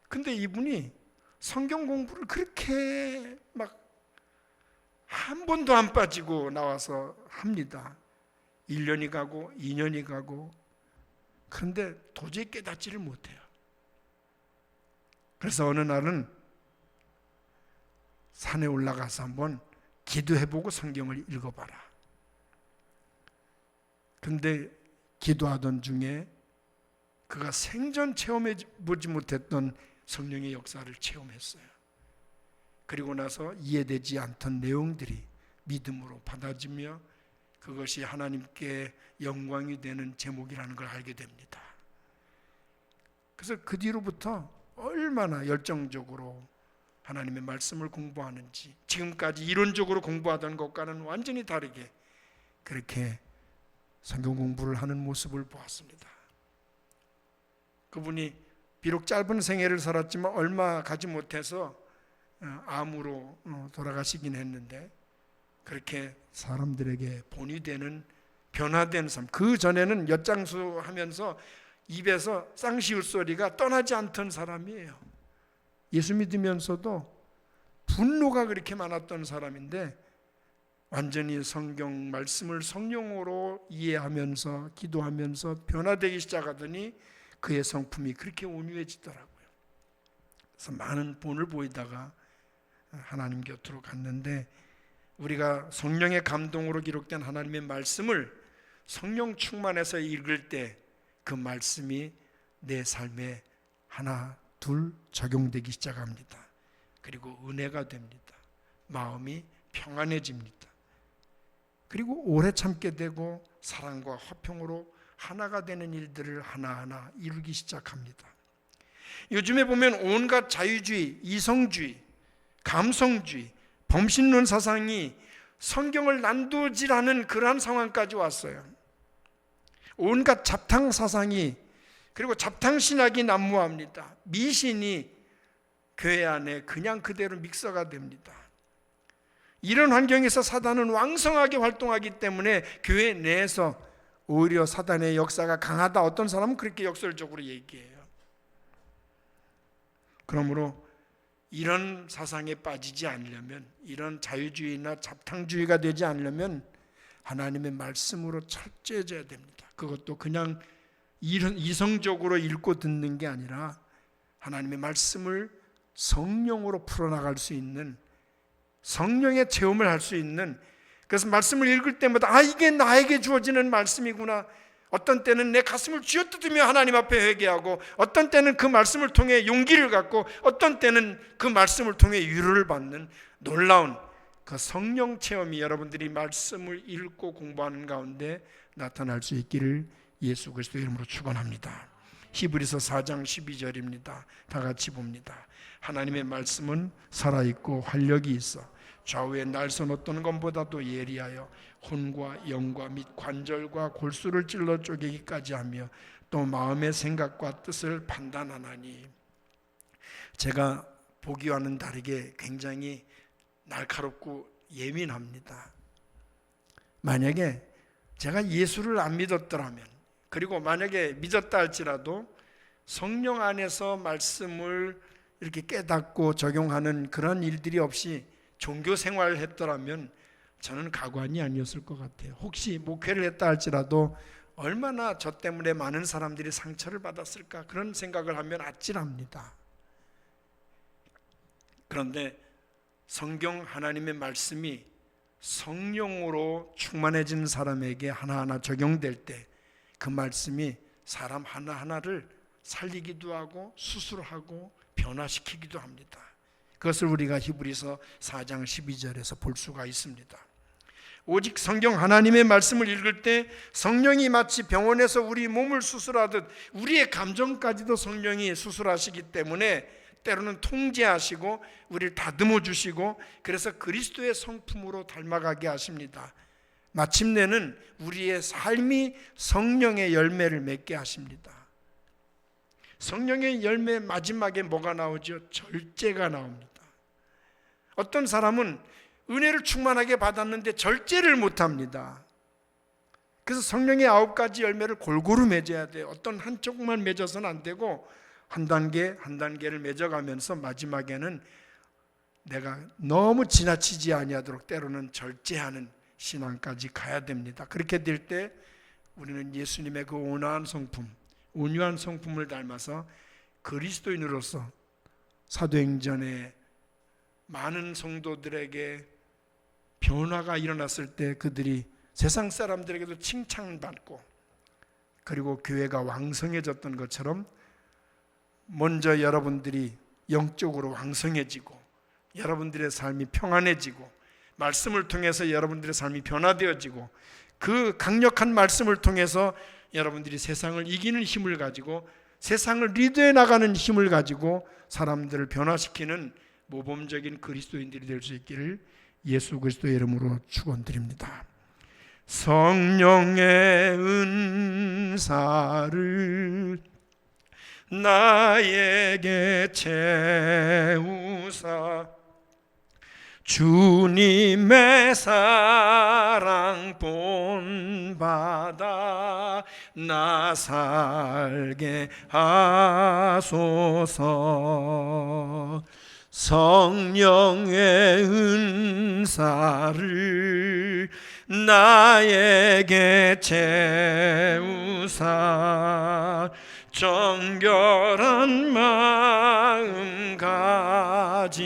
근데 이분이 성경 공부를 그렇게 막 한 번도 안 빠지고 나와서 합니다. 1년이 가고 2년이 가고, 그런데 도저히 깨닫지를 못해요. 그래서 어느 날은 산에 올라가서 한번 기도해보고 성경을 읽어봐라. 근데 기도하던 중에 그가 생전 체험해보지 못했던 성령의 역사를 체험했어요. 그리고 나서 이해되지 않던 내용들이 믿음으로 받아지며 그것이 하나님께 영광이 되는 제목이라는 걸 알게 됩니다. 그래서 그 뒤로부터 얼마나 열정적으로 하나님의 말씀을 공부하는지, 지금까지 이론적으로 공부하던 것과는 완전히 다르게 그렇게 성경 공부를 하는 모습을 보았습니다. 그분이 비록 짧은 생애를 살았지만 얼마 가지 못해서 암으로 돌아가시긴 했는데, 그렇게 사람들에게 본이 되는 변화된 삶. 그 전에는 엿장수 하면서 입에서 쌍시울 소리가 떠나지 않던 사람이에요. 예수 믿으면서도 분노가 그렇게 많았던 사람인데, 완전히 성경 말씀을 성령으로 이해하면서 기도하면서 변화되기 시작하더니 그의 성품이 그렇게 온유해지더라고요. 그래서 많은 본을 보이다가 하나님 곁으로 갔는데, 우리가 성령의 감동으로 기록된 하나님의 말씀을 성령 충만해서 읽을 때 그 말씀이 내 삶에 하나 둘 적용되기 시작합니다. 그리고 은혜가 됩니다. 마음이 평안해집니다. 그리고 오래 참게 되고 사랑과 화평으로 하나가 되는 일들을 하나하나 이루기 시작합니다. 요즘에 보면 온갖 자유주의, 이성주의, 감성주의, 범신론 사상이 성경을 난도질하는 그러한 상황까지 왔어요. 온갖 잡탕 사상이, 그리고 잡탕 신학이 난무합니다. 미신이 교회 안에 그냥 그대로 믹서가 됩니다. 이런 환경에서 사단은 왕성하게 활동하기 때문에 교회 내에서 오히려 사단의 역사가 강하다. 어떤 사람은 그렇게 역설적으로 얘기해요. 그러므로 이런 사상에 빠지지 않으려면, 이런 자유주의나 잡탕주의가 되지 않으려면 하나님의 말씀으로 철저해져야 됩니다. 그것도 그냥 이성적으로 읽고 듣는 게 아니라 하나님의 말씀을 성령으로 풀어나갈 수 있는, 성령의 체험을 할 수 있는, 그래서 말씀을 읽을 때마다 이게 나에게 주어지는 말씀이구나. 어떤 때는 내 가슴을 쥐어뜯으며 하나님 앞에 회개하고, 어떤 때는 그 말씀을 통해 용기를 갖고, 어떤 때는 그 말씀을 통해 위로를 받는 놀라운 그 성령 체험이 여러분들이 말씀을 읽고 공부하는 가운데 나타날 수 있기를 예수 그리스도의 이름으로 축원합니다. 히브리서 4장 12절입니다. 다 같이 봅니다. 하나님의 말씀은 살아있고 활력이 있어 좌우에 날선 어떤 것보다도 예리하여 혼과 영과 및 관절과 골수를 찔러 쪼개기까지 하며 또 마음의 생각과 뜻을 판단하나니. 제가 보기와는 다르게 굉장히 날카롭고 예민합니다. 만약에 제가 예수를 안 믿었더라면, 그리고 만약에 믿었다 할지라도 성령 안에서 말씀을 이렇게 깨닫고 적용하는 그런 일들이 없이 종교 생활을 했더라면 저는 가관이 아니었을 것 같아요. 혹시 목회를 했다 할지라도 얼마나 저 때문에 많은 사람들이 상처를 받았을까, 그런 생각을 하면 아찔합니다. 그런데 성경 하나님의 말씀이 성령으로 충만해진 사람에게 하나하나 적용될 때 그 말씀이 사람 하나하나를 살리기도 하고 수술하고 변화시키기도 합니다. 그것을 우리가 히브리서 4장 12절에서 볼 수가 있습니다. 오직 성경 하나님의 말씀을 읽을 때 성령이 마치 병원에서 우리 몸을 수술하듯 우리의 감정까지도 성령이 수술하시기 때문에 때로는 통제하시고 우리를 다듬어 주시고, 그래서 그리스도의 성품으로 닮아가게 하십니다. 마침내는 우리의 삶이 성령의 열매를 맺게 하십니다. 성령의 열매 마지막에 뭐가 나오죠? 절제가 나옵니다. 어떤 사람은 은혜를 충만하게 받았는데 절제를 못합니다. 그래서 성령의 9가지 열매를 골고루 맺어야 돼요. 어떤 한쪽만 맺어서는 안 되고 한 단계 한 단계를 맺어가면서 마지막에는 내가 너무 지나치지 아니하도록 때로는 절제하는 신앙까지 가야 됩니다. 그렇게 될 때 우리는 예수님의 그 온화한 성품, 온유한 성품을 닮아서 그리스도인으로서 사도행전에 많은 성도들에게 변화가 일어났을 때 그들이 세상 사람들에게도 칭찬받고, 그리고 교회가 왕성해졌던 것처럼 먼저 여러분들이 영적으로 왕성해지고 여러분들의 삶이 평안해지고 말씀을 통해서 여러분들의 삶이 변화되어지고, 그 강력한 말씀을 통해서 여러분들이 세상을 이기는 힘을 가지고 세상을 리드해 나가는 힘을 가지고 사람들을 변화시키는 모범적인 그리스도인들이 될 수 있기를 예수 그리스도의 이름으로 축원드립니다. 성령의 은사를 나에게 채우사 주님의 사랑 본받아 나 살게 하소서. 성령의 은사를 나에게 채우사 정결한 마음 가지고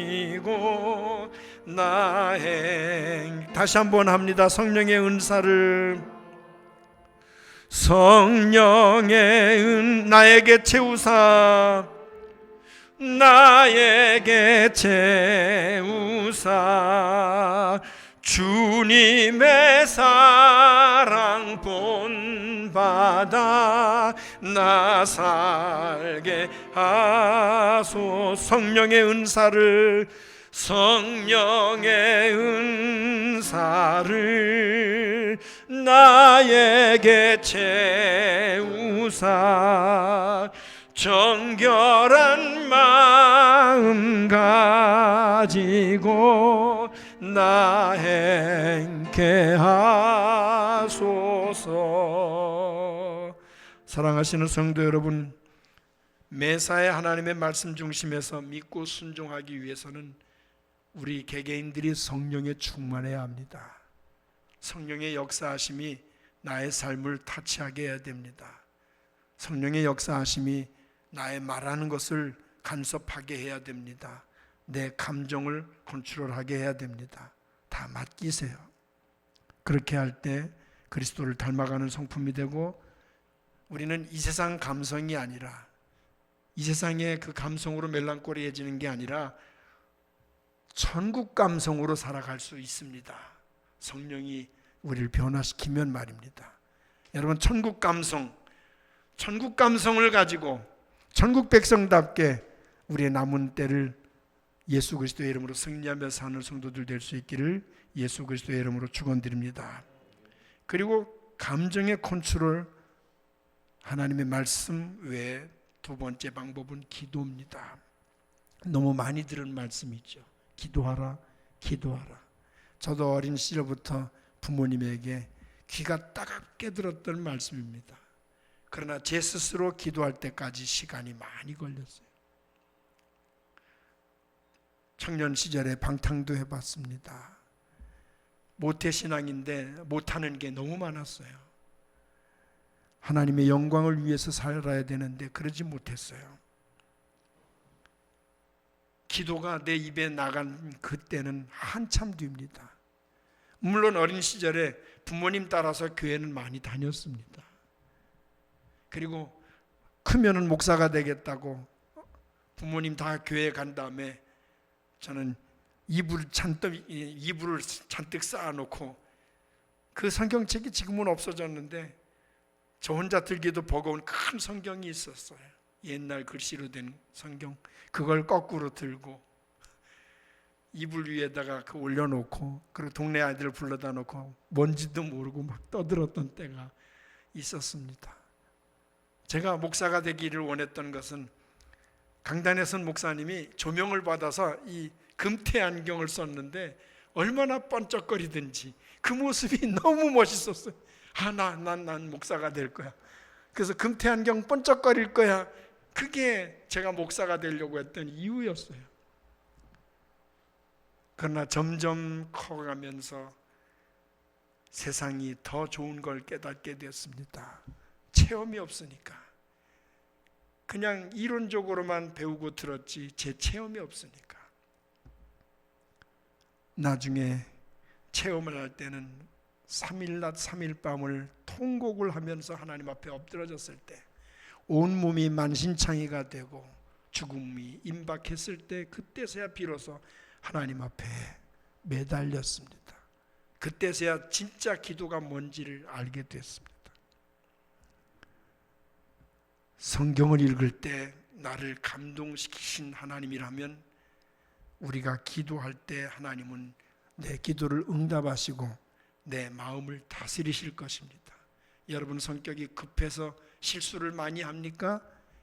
다시 한번 합니다. 성령의 은사를 나에게 채우사 주님의 사랑 본받아 나 살게 하소서. 성령의 은사를 나에게 채우사 정결한 마음 가지고 나 행케 하소서. 사랑하시는 성도 여러분, 매사에 하나님의 말씀 중심에서 믿고 순종하기 위해서는 우리 개개인들이 성령에 충만해야 합니다. 성령의 역사하심이 나의 삶을 타치하게 해야 됩니다. 성령의 역사하심이 나의 말하는 것을 간섭하게 해야 됩니다. 내 감정을 컨트롤하게 해야 됩니다. 다 맡기세요. 그렇게 할 때 그리스도를 닮아가는 성품이 되고, 우리는 이 세상 감성이 아니라, 이 세상의 그 감성으로 멜랑꼴리해지는 게 아니라 천국 감성으로 살아갈 수 있습니다. 성령이 우리를 변화시키면 말입니다. 여러분, 천국 감성을 가지고 천국 백성답게 우리의 남은 때를 예수 그리스도의 이름으로 승리하며 사는 성도들 될 수 있기를 예수 그리스도의 이름으로 축원드립니다. 그리고 감정의 컨트롤, 하나님의 말씀 외에 두 번째 방법은 기도입니다. 너무 많이 들은 말씀이죠. 기도하라, 기도하라. 저도 어린 시절부터 부모님에게 귀가 따갑게 들었던 말씀입니다. 그러나 제 스스로 기도할 때까지 시간이 많이 걸렸어요. 청년 시절에 방탕도 해봤습니다. 모태신앙인데 못하는 게 너무 많았어요. 하나님의 영광을 위해서 살아야 되는데 그러지 못했어요. 기도가 내 입에 나간 그때는 한참 뒤입니다. 물론 어린 시절에 부모님 따라서 교회는 많이 다녔습니다. 그리고 크면은 목사가 되겠다고 부모님 다 교회 간 다음에 저는 이불을 잔뜩 쌓아놓고, 그 성경책이 지금은 없어졌는데 저 혼자 들기도 버거운 큰 성경이 있었어요. 옛날 글씨로 된 성경, 그걸 거꾸로 들고 이불 위에다가 올려놓고, 그리고 동네 아이들 불러다 놓고 뭔지도 모르고 막 떠들었던 때가 있었습니다. 제가 목사가 되기를 원했던 것은 강단에 선 목사님이 조명을 받아서 이 금태 안경을 썼는데 얼마나 번쩍거리든지 그 모습이 너무 멋있었어요. 난 목사가 될 거야. 그래서 금태 안경 번쩍거릴 거야. 그게 제가 목사가 되려고 했던 이유였어요. 그러나 점점 커가면서 세상이 더 좋은 걸 깨닫게 되었습니다. 체험이 없으니까. 그냥 이론적으로만 배우고 들었지 제 체험이 없으니까. 나중에 체험을 할 때는 3일 낮 3일 밤을 통곡을 하면서 하나님 앞에 엎드러졌을 때, 온몸이 만신창이가 되고 죽음이 임박했을 때, 그때서야 비로소 하나님 앞에 매달렸습니다. 그때서야 진짜 기도가 뭔지를 알게 됐습니다. 성경을 읽을 때 나를 감동시키신 하나님이라면 우리가 기도할 때 하나님은 내 기도를 응답하시고 내 마음을 다스리실 것입니다. 여러분 성격이 급해서 실수를 많이 합니까?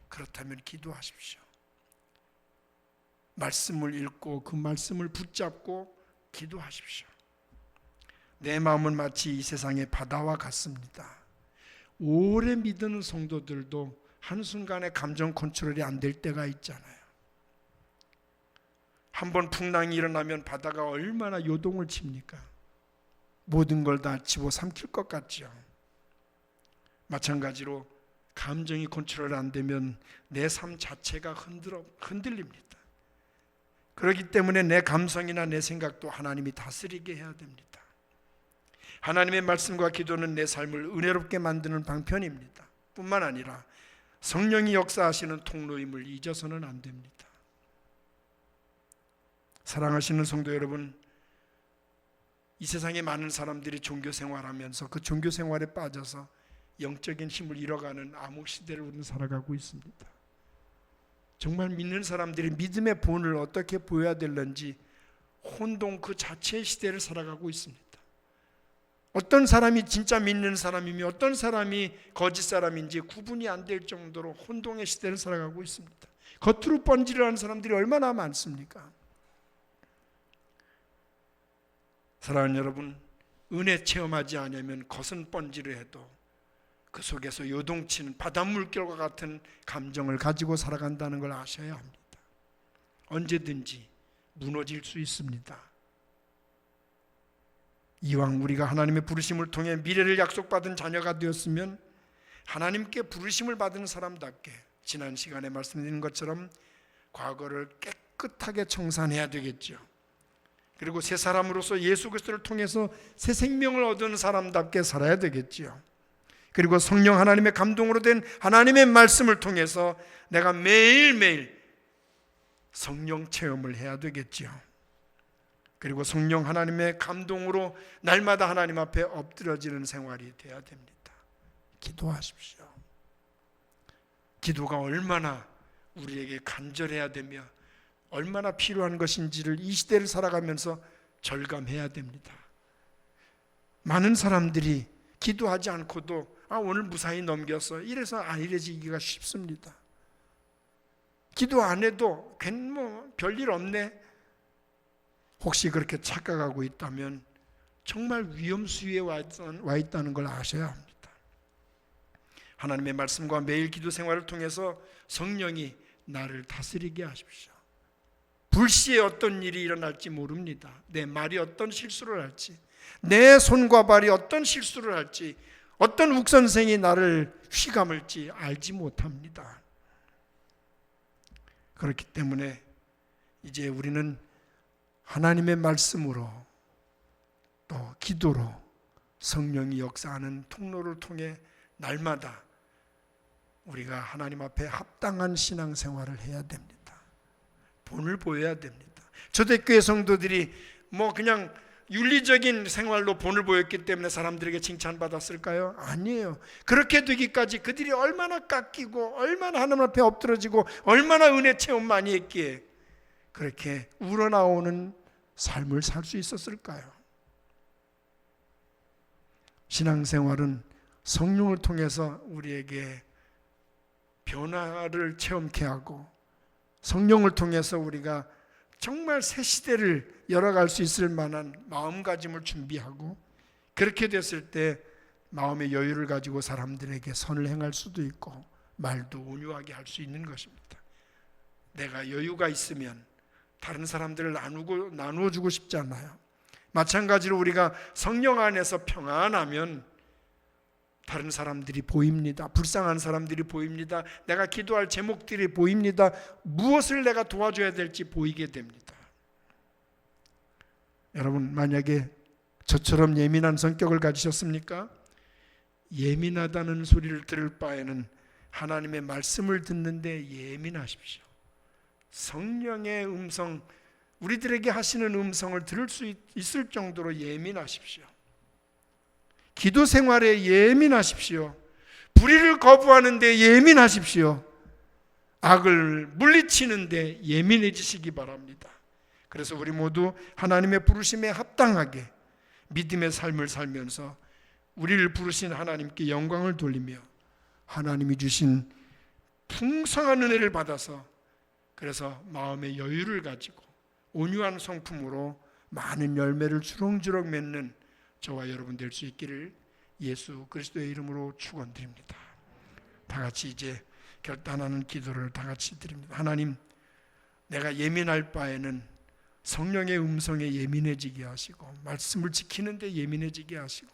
그렇다면 기도하십시오. 말씀을 읽고 그 말씀을 붙잡고 기도하십시오. 내 마음은 마치 이 세상의 바다와 같습니다. 오래 믿는 성도들도 한순간에 감정 컨트롤이 안 될 때가 있잖아요. 한번 풍랑이 일어나면 바다가 얼마나 요동을 칩니까? 모든 걸 다 집어삼킬 것 같죠. 마찬가지로 감정이 컨트롤 안 되면 내 삶 자체가 흔들립니다. 그렇기 때문에 내 감성이나 내 생각도 하나님이 다스리게 해야 됩니다. 하나님의 말씀과 기도는 내 삶을 은혜롭게 만드는 방편입니다. 뿐만 아니라 성령이 역사하시는 통로임을 잊어서는 안 됩니다. 사랑하시는 성도 여러분, 이 세상에 많은 사람들이 종교 생활하면서 그 종교 생활에 빠져서 영적인 힘을 잃어가는 암흑 시대를 우리는 살아가고 있습니다. 정말 믿는 사람들이 믿음의 본을 어떻게 보여야 될는지 혼동 그 자체의 시대를 살아가고 있습니다. 어떤 사람이 진짜 믿는 사람이며 어떤 사람이 거짓 사람인지 구분이 안 될 정도로 혼동의 시대를 살아가고 있습니다. 겉으로 번지르 하는 사람들이 얼마나 많습니까? 사랑하는 여러분, 은혜 체험하지 않으면 겉은 번지르 해도 그 속에서 요동치는 바닷물결과 같은 감정을 가지고 살아간다는 걸 아셔야 합니다. 언제든지 무너질 수 있습니다. 이왕 우리가 하나님의 부르심을 통해 미래를 약속받은 자녀가 되었으면 하나님께 부르심을 받은 사람답게 지난 시간에 말씀드린 것처럼 과거를 깨끗하게 청산해야 되겠죠. 그리고 새 사람으로서 예수 그리스도를 통해서 새 생명을 얻은 사람답게 살아야 되겠지요. 그리고 성령 하나님의 감동으로 된 하나님의 말씀을 통해서 내가 매일매일 성령 체험을 해야 되겠지요. 그리고 성령 하나님의 감동으로 날마다 하나님 앞에 엎드려지는 생활이 돼야 됩니다. 기도하십시오. 기도가 얼마나 우리에게 간절해야 되며 얼마나 필요한 것인지를 이 시대를 살아가면서 절감해야 됩니다. 많은 사람들이 기도하지 않고도 오늘 무사히 넘겼어 이래서 안일해지기가 쉽습니다. 기도 안 해도 별일 없네. 혹시 그렇게 착각하고 있다면 정말 위험수위에 와 있다는 걸 아셔야 합니다. 하나님의 말씀과 매일 기도 생활을 통해서 성령이 나를 다스리게 하십시오. 불시에 어떤 일이 일어날지 모릅니다. 내 말이 어떤 실수를 할지, 내 손과 발이 어떤 실수를 할지, 어떤 욱선생이 나를 휘감을지 알지 못합니다. 그렇기 때문에 이제 우리는 하나님의 말씀으로 또 기도로 성령이 역사하는 통로를 통해 날마다 우리가 하나님 앞에 합당한 신앙생활을 해야 됩니다. 본을 보여야 됩니다. 초대교회 성도들이 그냥 윤리적인 생활로 본을 보였기 때문에 사람들에게 칭찬받았을까요? 아니에요. 그렇게 되기까지 그들이 얼마나 깎이고 얼마나 하나님 앞에 엎드러지고 얼마나 은혜 체험 많이 했기에 그렇게 우러나오는 삶을 살 수 있었을까요? 신앙생활은 성령을 통해서 우리에게 변화를 체험케 하고 성령을 통해서 우리가 정말 새 시대를 열어갈 수 있을 만한 마음가짐을 준비하고 그렇게 됐을 때 마음의 여유를 가지고 사람들에게 선을 행할 수도 있고 말도 온유하게 할 수 있는 것입니다. 내가 여유가 있으면 다른 사람들을 나누어 주고 싶지 않아요. 마찬가지로 우리가 성령 안에서 평안하면 다른 사람들이 보입니다. 불쌍한 사람들이 보입니다. 내가 기도할 제목들이 보입니다. 무엇을 내가 도와줘야 될지 보이게 됩니다. 여러분, 만약에 저처럼 예민한 성격을 가지셨습니까? 예민하다는 소리를 들을 바에는 하나님의 말씀을 듣는데 예민하십시오. 성령의 음성, 우리들에게 하시는 음성을 들을 수 있을 정도로 예민하십시오. 기도 생활에 예민하십시오. 불의를 거부하는데 예민하십시오. 악을 물리치는데 예민해지시기 바랍니다. 그래서 우리 모두 하나님의 부르심에 합당하게 믿음의 삶을 살면서 우리를 부르신 하나님께 영광을 돌리며 하나님이 주신 풍성한 은혜를 받아서 그래서 마음의 여유를 가지고 온유한 성품으로 많은 열매를 주렁주렁 맺는 저와 여러분 될 수 있기를 예수 그리스도의 이름으로 축원드립니다. 다 같이 이제 결단하는 기도를 다 같이 드립니다. 하나님, 내가 예민할 바에는 성령의 음성에 예민해지게 하시고 말씀을 지키는데 예민해지게 하시고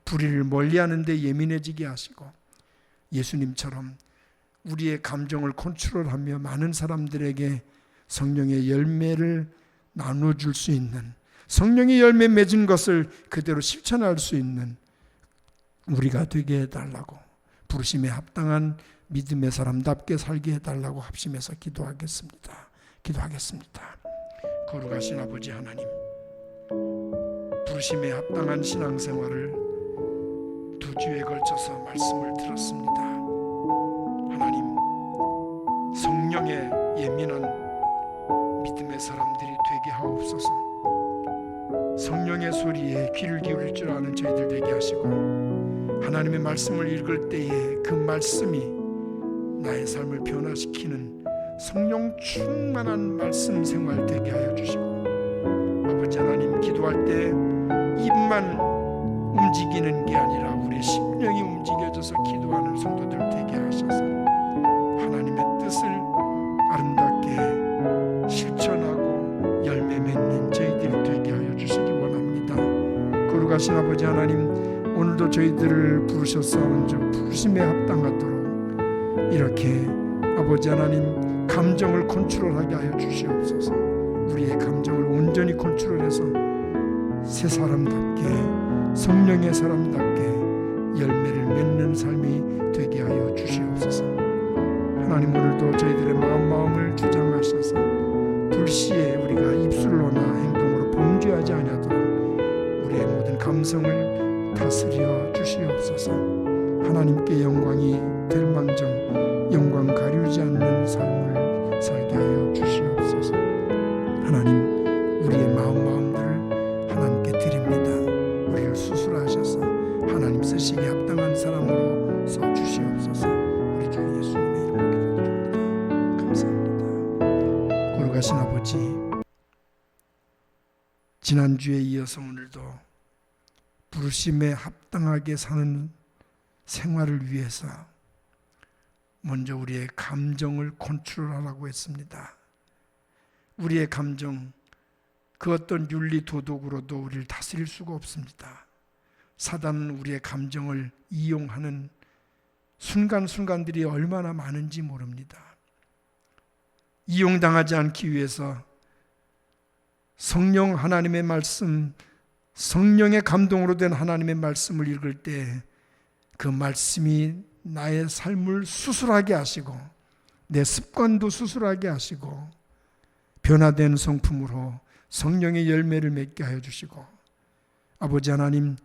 불의를 멀리하는데 예민해지게 하시고 예수님처럼 우리의 감정을 컨트롤하며 많은 사람들에게 성령의 열매를 나눠줄 수 있는, 성령의 열매 맺은 것을 그대로 실천할 수 있는 우리가 되게 해달라고, 부르심에 합당한 믿음의 사람답게 살게 해달라고 합심해서 기도하겠습니다. 거룩하신 아버지 하나님, 부르심에 합당한 신앙생활을 2주에 걸쳐서 말씀을 들었습니다. 하나님, 성령에 예민한 믿음의 사람들이 되게 하옵소서. 성령의 소리에 귀를 기울일 줄 아는 저희들 되게 하시고 하나님의 말씀을 읽을 때에 그 말씀이 나의 삶을 변화시키는 성령 충만한 말씀 생활 되게 하여 주시고 아버지 하나님, 기도할 때 입만 움직이는 게 아니라 우리의 심령이 움직여져서 기도하는 성도들 되게 하셔서 하나님의 뜻을 아름답게 실천하고 열매 맺는 저희들이 되게 하여 주시기 원합니다. 거룩하신 아버지 하나님, 오늘도 저희들을 부르셔서 먼저 부르심에 합당하도록 이렇게 아버지 하나님 감정을 컨트롤하게 하여 주시옵소서. 우리의 감정을 온전히 컨트롤해서 새 사람답게, 성령의 사람답게 열매를 맺는 삶이 되게 하여 주시옵소서. 하나님, 오늘도 저희들의 마음을 주장하셔서 불시에 우리가 입술로나 행동으로 범죄하지 아니하도록 우리의 모든 감성을 다스려 주시옵소서. 하나님께 영광이 될 망정 영광 가리우지 않는 삶을 살게 하여 주시옵소서. 하나님, 우리의 마음들을 하나님께 드립니다. 우리를 수술하셔서 하나님 쓰시기에 합당한 사람으로 서 주시옵소서. 우리 주 예수님의 이름으로 기도드립니다. 감사합니다. 거룩하신 아버지, 지난주에 이어서 오늘도 부르심에 합당하게 사는 생활을 위해서 먼저 우리의 감정을 컨트롤하라고 했습니다. 우리의 감정, 그 어떤 윤리 도덕으로도 우리를 다스릴 수가 없습니다. 사단은 우리의 감정을 이용하는 순간순간들이 얼마나 많은지 모릅니다. 이용당하지 않기 위해서 성령 하나님의 말씀, 성령의 감동으로 된 하나님의 말씀을 읽을 때 그 말씀이 나의 삶을 수술하게 하시고 내 습관도 수술하게 하시고 변화된 성품으로 성령의 열매를 맺게 하여 주시고, 아버지 하나님,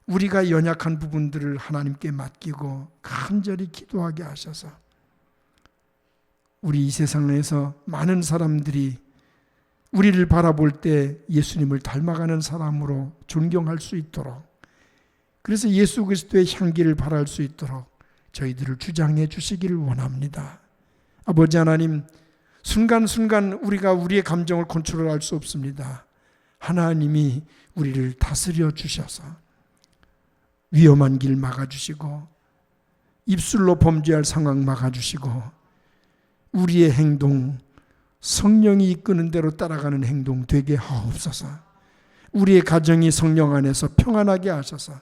우리가 연약한 부분들을 하나님께 맡기고 간절히 기도하게 하셔서 우리 이 세상에서 많은 사람들이 우리를 바라볼 때 예수님을 닮아가는 사람으로 존경할 수 있도록, 그래서 예수 그리스도의 향기를 발할 수 있도록 저희들을 주장해 주시기를 원합니다. 아버지 하나님, 순간순간 우리가 우리의 감정을 컨트롤할 수 없습니다. 하나님이 우리를 다스려 주셔서 위험한 길 막아주시고 입술로 범죄할 상황 막아주시고 우리의 행동, 성령이 이끄는 대로 따라가는 행동 되게 하옵소서. 우리의 가정이 성령 안에서 평안하게 하셔서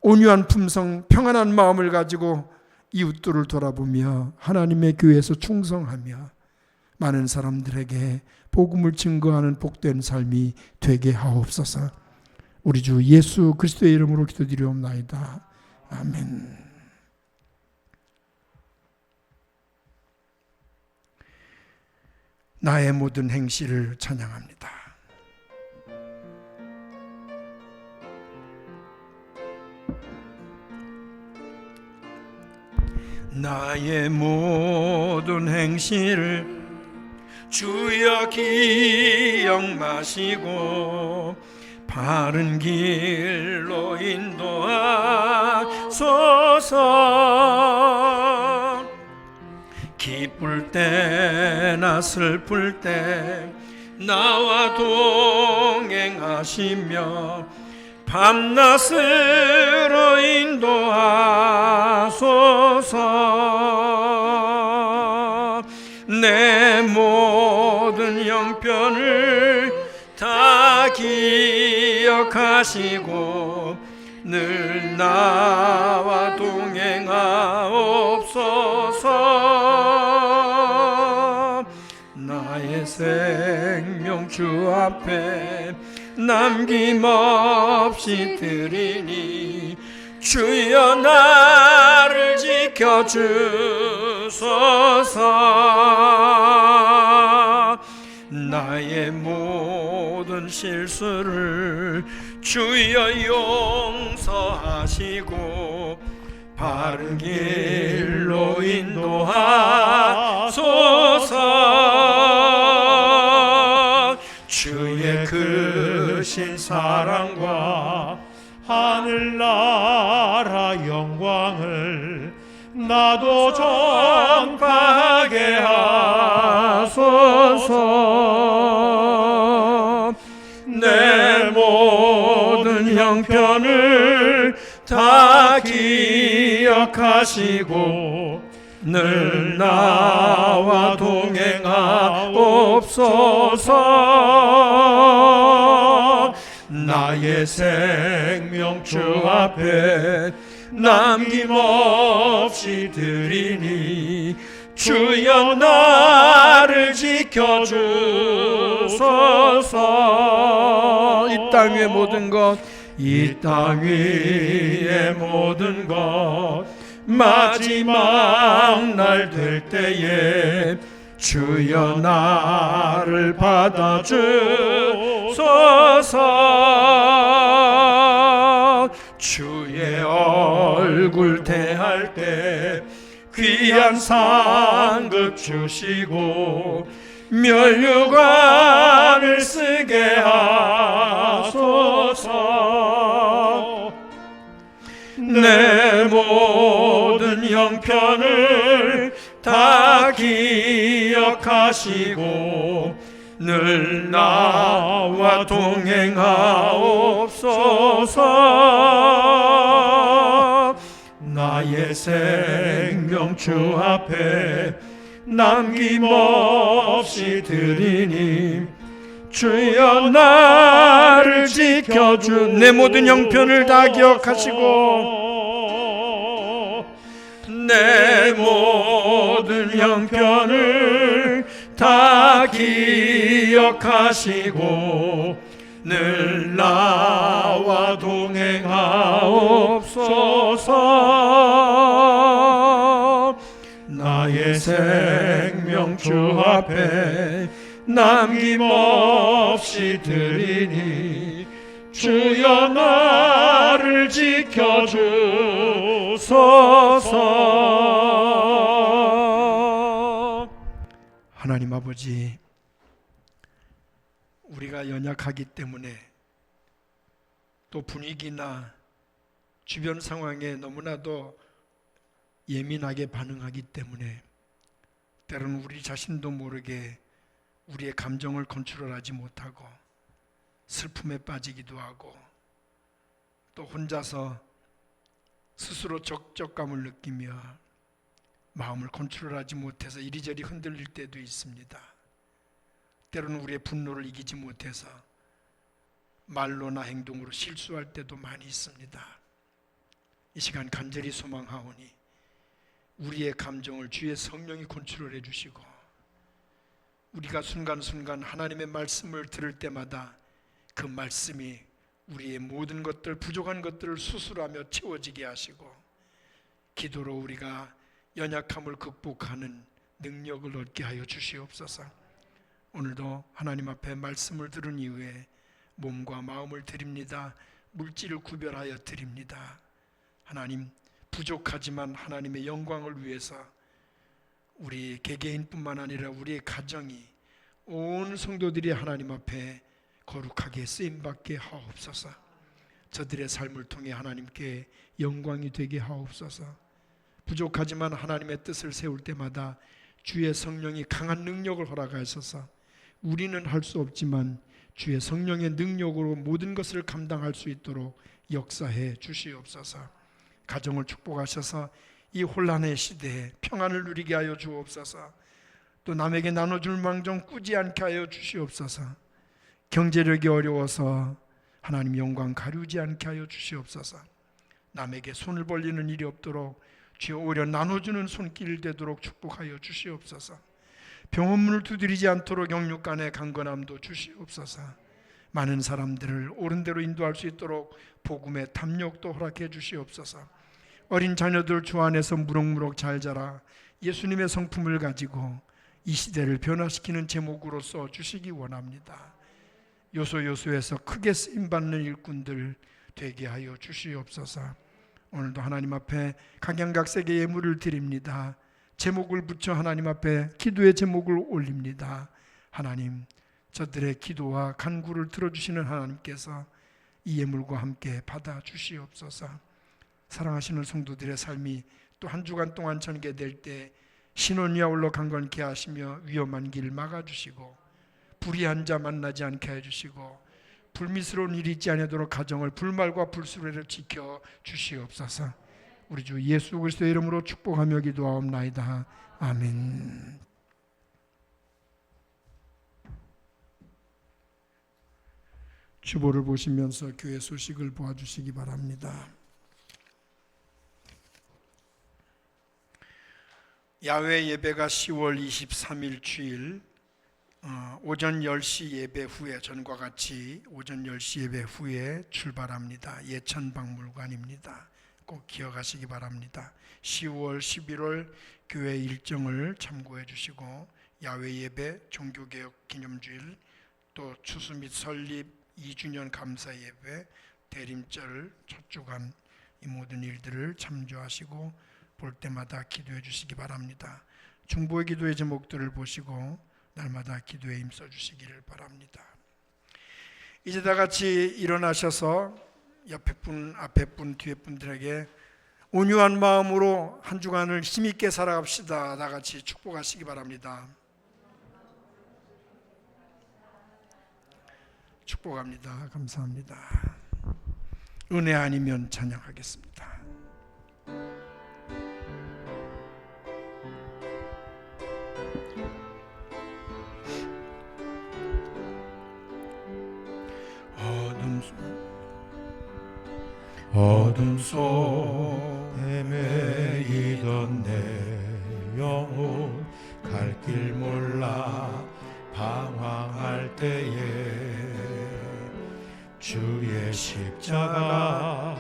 온유한 품성, 평안한 마음을 가지고 이웃들을 돌아보며 하나님의 교회에서 충성하며 많은 사람들에게 복음을 증거하는 복된 삶이 되게 하옵소서. 우리 주 예수 그리스도의 이름으로 기도드리옵나이다. 아멘. 나의 모든 행실을 찬양합니다. 나의 모든 행실을 주여 기억 마시고 바른 길로 인도하소서. 기쁠 때나 슬플 때 나와 동행하시며 밤낮으로 인도하소서. 내 모든 형편을 다 기억하시고 늘 나와 동행하옵소서. 나의 생명 주 앞에 남김없이 드리니 주여 나를 지켜주소서. 나의 모든 실수를 주여 용서하시고 바른 길로 인도하소서. 주의 크신 사랑과 하늘나라 영광을 나도 전파하게 하소서. 내 모든 형편을 다 기억하시고 늘 나와 동행하옵소서. 나의 생명 주 앞에 남김없이 드리니 주여 나를 지켜주소서. 이 땅 위의 모든 것, 이 땅 위의 모든 것 마지막 날 될 때에 주여 나를 받아주소서. 주의 얼굴 대할 때 귀한 상급 주시고 면류관을 쓰게 하소서. 내 모든 형편을 다 기억하시고 늘 나와 동행하옵소서. 나의 생명 주 앞에 남김없이 드리니 주여 나를 지켜주. 내 모든 형편을 다 기억하시고 내 모든 형편을 다 기억하시고 늘 나와 동행하옵소서. 나의 생명 주 앞에 남김없이 드리니 주여 나를 지켜주소서. 하나님 아버지, 우리가 연약하기 때문에 또 분위기나 주변 상황에 너무나도 예민하게 반응하기 때문에 때로는 우리 자신도 모르게 우리의 감정을 컨트롤하지 못하고 슬픔에 빠지기도 하고 또 혼자서 스스로 적적감을 느끼며 마음을 컨트롤하지 못해서 이리저리 흔들릴 때도 있습니다. 때로는 우리의 분노를 이기지 못해서 말로나 행동으로 실수할 때도 많이 있습니다. 이 시간 간절히 소망하오니 우리의 감정을 주의 성령이 컨트롤해 주시고 우리가 순간순간 하나님의 말씀을 들을 때마다 그 말씀이 우리의 모든 것들, 부족한 것들을 수술하며 채워지게 하시고 기도로 우리가 연약함을 극복하는 능력을 얻게 하여 주시옵소서. 오늘도 하나님 앞에 말씀을 들은 이후에 몸과 마음을 드립니다. 물질을 구별하여 드립니다. 하나님, 부족하지만 하나님의 영광을 위해서 우리 개개인뿐만 아니라 우리의 가정이 온 성도들이 하나님 앞에 거룩하게 쓰임받게 하옵소서. 저들의 삶을 통해 하나님께 영광이 되게 하옵소서. 부족하지만 하나님의 뜻을 세울 때마다 주의 성령이 강한 능력을 허락하셔서 우리는 할 수 없지만 주의 성령의 능력으로 모든 것을 감당할 수 있도록 역사해 주시옵소서. 가정을 축복하셔서 이 혼란의 시대에 평안을 누리게 하여 주옵소서. 또 남에게 나눠줄 망정 꾸지 않게 하여 주시옵소서. 경제력이 어려워서 하나님 영광 가리우지 않게 하여 주시옵소서. 남에게 손을 벌리는 일이 없도록 주여 오히려 나눠주는 손길 되도록 축복하여 주시옵소서. 병원문을 두드리지 않도록 영육간의 강건함도 주시옵소서. 많은 사람들을 옳은 대로 인도할 수 있도록 복음의 탐욕도 허락해 주시옵소서. 어린 자녀들 주 안에서 무럭무럭 잘 자라 예수님의 성품을 가지고 이 시대를 변화시키는 제목으로 써 주시기 원합니다. 요소요소에서 크게 쓰임받는 일꾼들 되게 하여 주시옵소서. 오늘도 하나님 앞에 각양각색의 예물을 드립니다. 제목을 붙여 하나님 앞에 기도의 제목을 올립니다. 하나님, 저들의 기도와 간구를 들어주시는 하나님께서 이 예물과 함께 받아 주시옵소서. 사랑하시는 성도들의 삶이 또 한 주간 동안 전개될 때 신혼이 아울러 강건케 하시며 위험한 길 막아주시고 불의한 자 만나지 않게 해주시고 불미스러운 일이 있지 않도록 가정을 불말과 불수레를 지켜 주시옵소서. 우리 주 예수 그리스도의 이름으로 축복하며 기도하옵나이다. 아멘. 주보를 보시면서 교회 소식을 보아주시기 바랍니다. 야외 예배가 10월 23일 주일 오전 10시 예배 후에 전과 같이 오전 10시 예배 후에 출발합니다. 예천박물관입니다. 꼭 기억하시기 바랍니다. 10월 11월 교회 일정을 참고해 주시고 야외 예배, 종교개혁 기념주일, 또 추수 및 설립 2주년 감사 예배, 대림절 첫 주간 이 모든 일들을 참조하시고 볼 때마다 기도해 주시기 바랍니다. 중보의 기도의 제목들을 보시고 날마다 기도에 힘써 주시기를 바랍니다. 이제 다 같이 일어나셔서 옆에 분, 앞에 분, 뒤에 분들에게 온유한 마음으로 한 주간을 힘있게 살아갑시다. 다 같이 축복하시기 바랍니다. 축복합니다. 감사합니다. 은혜 아니면 찬양하겠습니다. 어둠 속 헤매이던 내 영혼 갈 길 몰라 방황할 때에 주의 십자가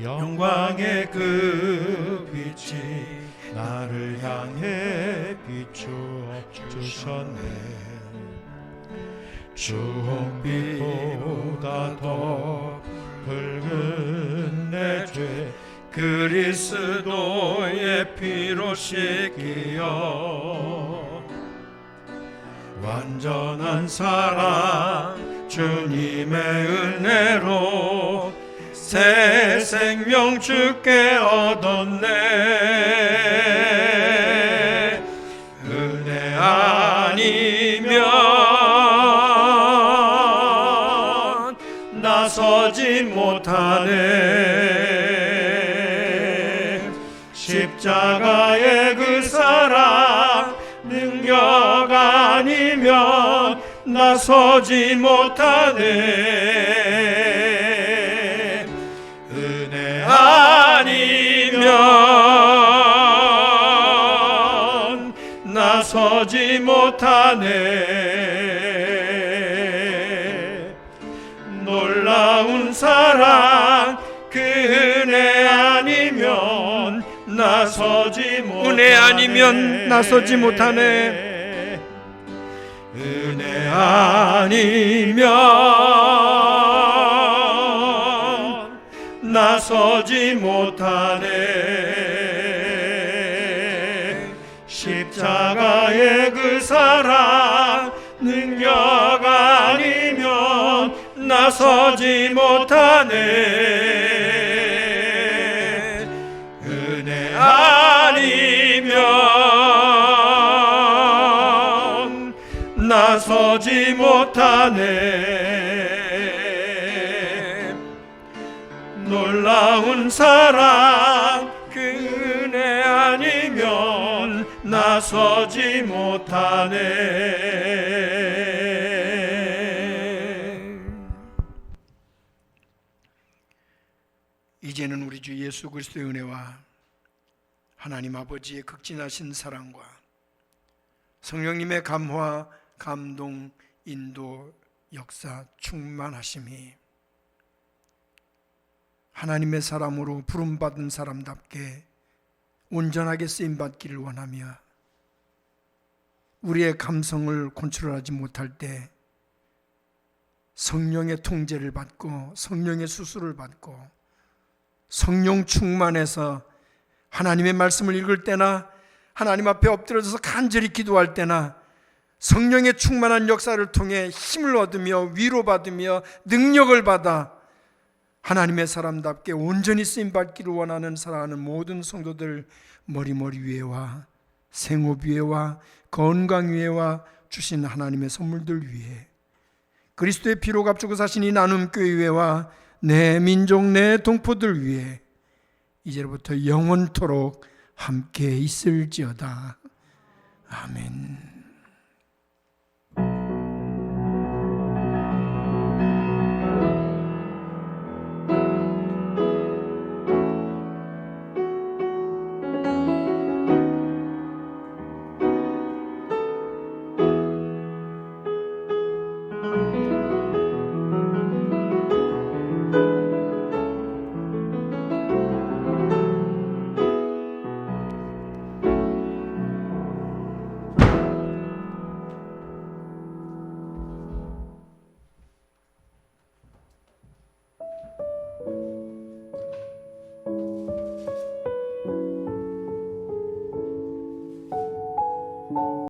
영광의 그 빛이 나를 향해 비추어 주셨네. 주홍빛보다 더 붉은 내 죄 그리스도의 피로 씻기어 완전한 사랑 주님의 은혜로 새 생명 주께 얻었네. 은혜 아니면 나서지 못하네. 십자가의 그 사랑 능력 아니면 나서지 못하네. 은혜 아니면 나서지 못하네. 놀라운 사랑 그 은혜 아니면 나서지 못하네. 은혜 아니면 나서지 못하네. 은혜 아니면 나서지 못하네. 십자가의 그 사랑 능력 아니면 나서지 못하네. 은혜 아니면 나서지 못하네. 놀라운 사랑 그 은혜 아니면 나서지 못하네. 이제는 우리 주 예수 그리스도의 은혜와 하나님 아버지의 극진하신 사랑과 성령님의 감화, 감동, 인도, 역사, 충만하심이 하나님의 사람으로 부름받은 사람답게 온전하게 쓰임받기를 원하며 우리의 감성을 컨트롤하지 못할 때 성령의 통제를 받고 성령의 수술을 받고 성령 충만해서 하나님의 말씀을 읽을 때나 하나님 앞에 엎드려져서 간절히 기도할 때나 성령의 충만한 역사를 통해 힘을 얻으며 위로받으며 능력을 받아 하나님의 사람답게 온전히 쓰임받기를 원하는 사랑하는 모든 성도들 머리머리 위에와 생업 위에와 건강 위에와 주신 하나님의 선물들 위에 그리스도의 피로 값주고 사신 이 나눔교회 위에와 내 민족 내 동포들 위에 이제부터 영원토록 함께 있을지어다. 아멘.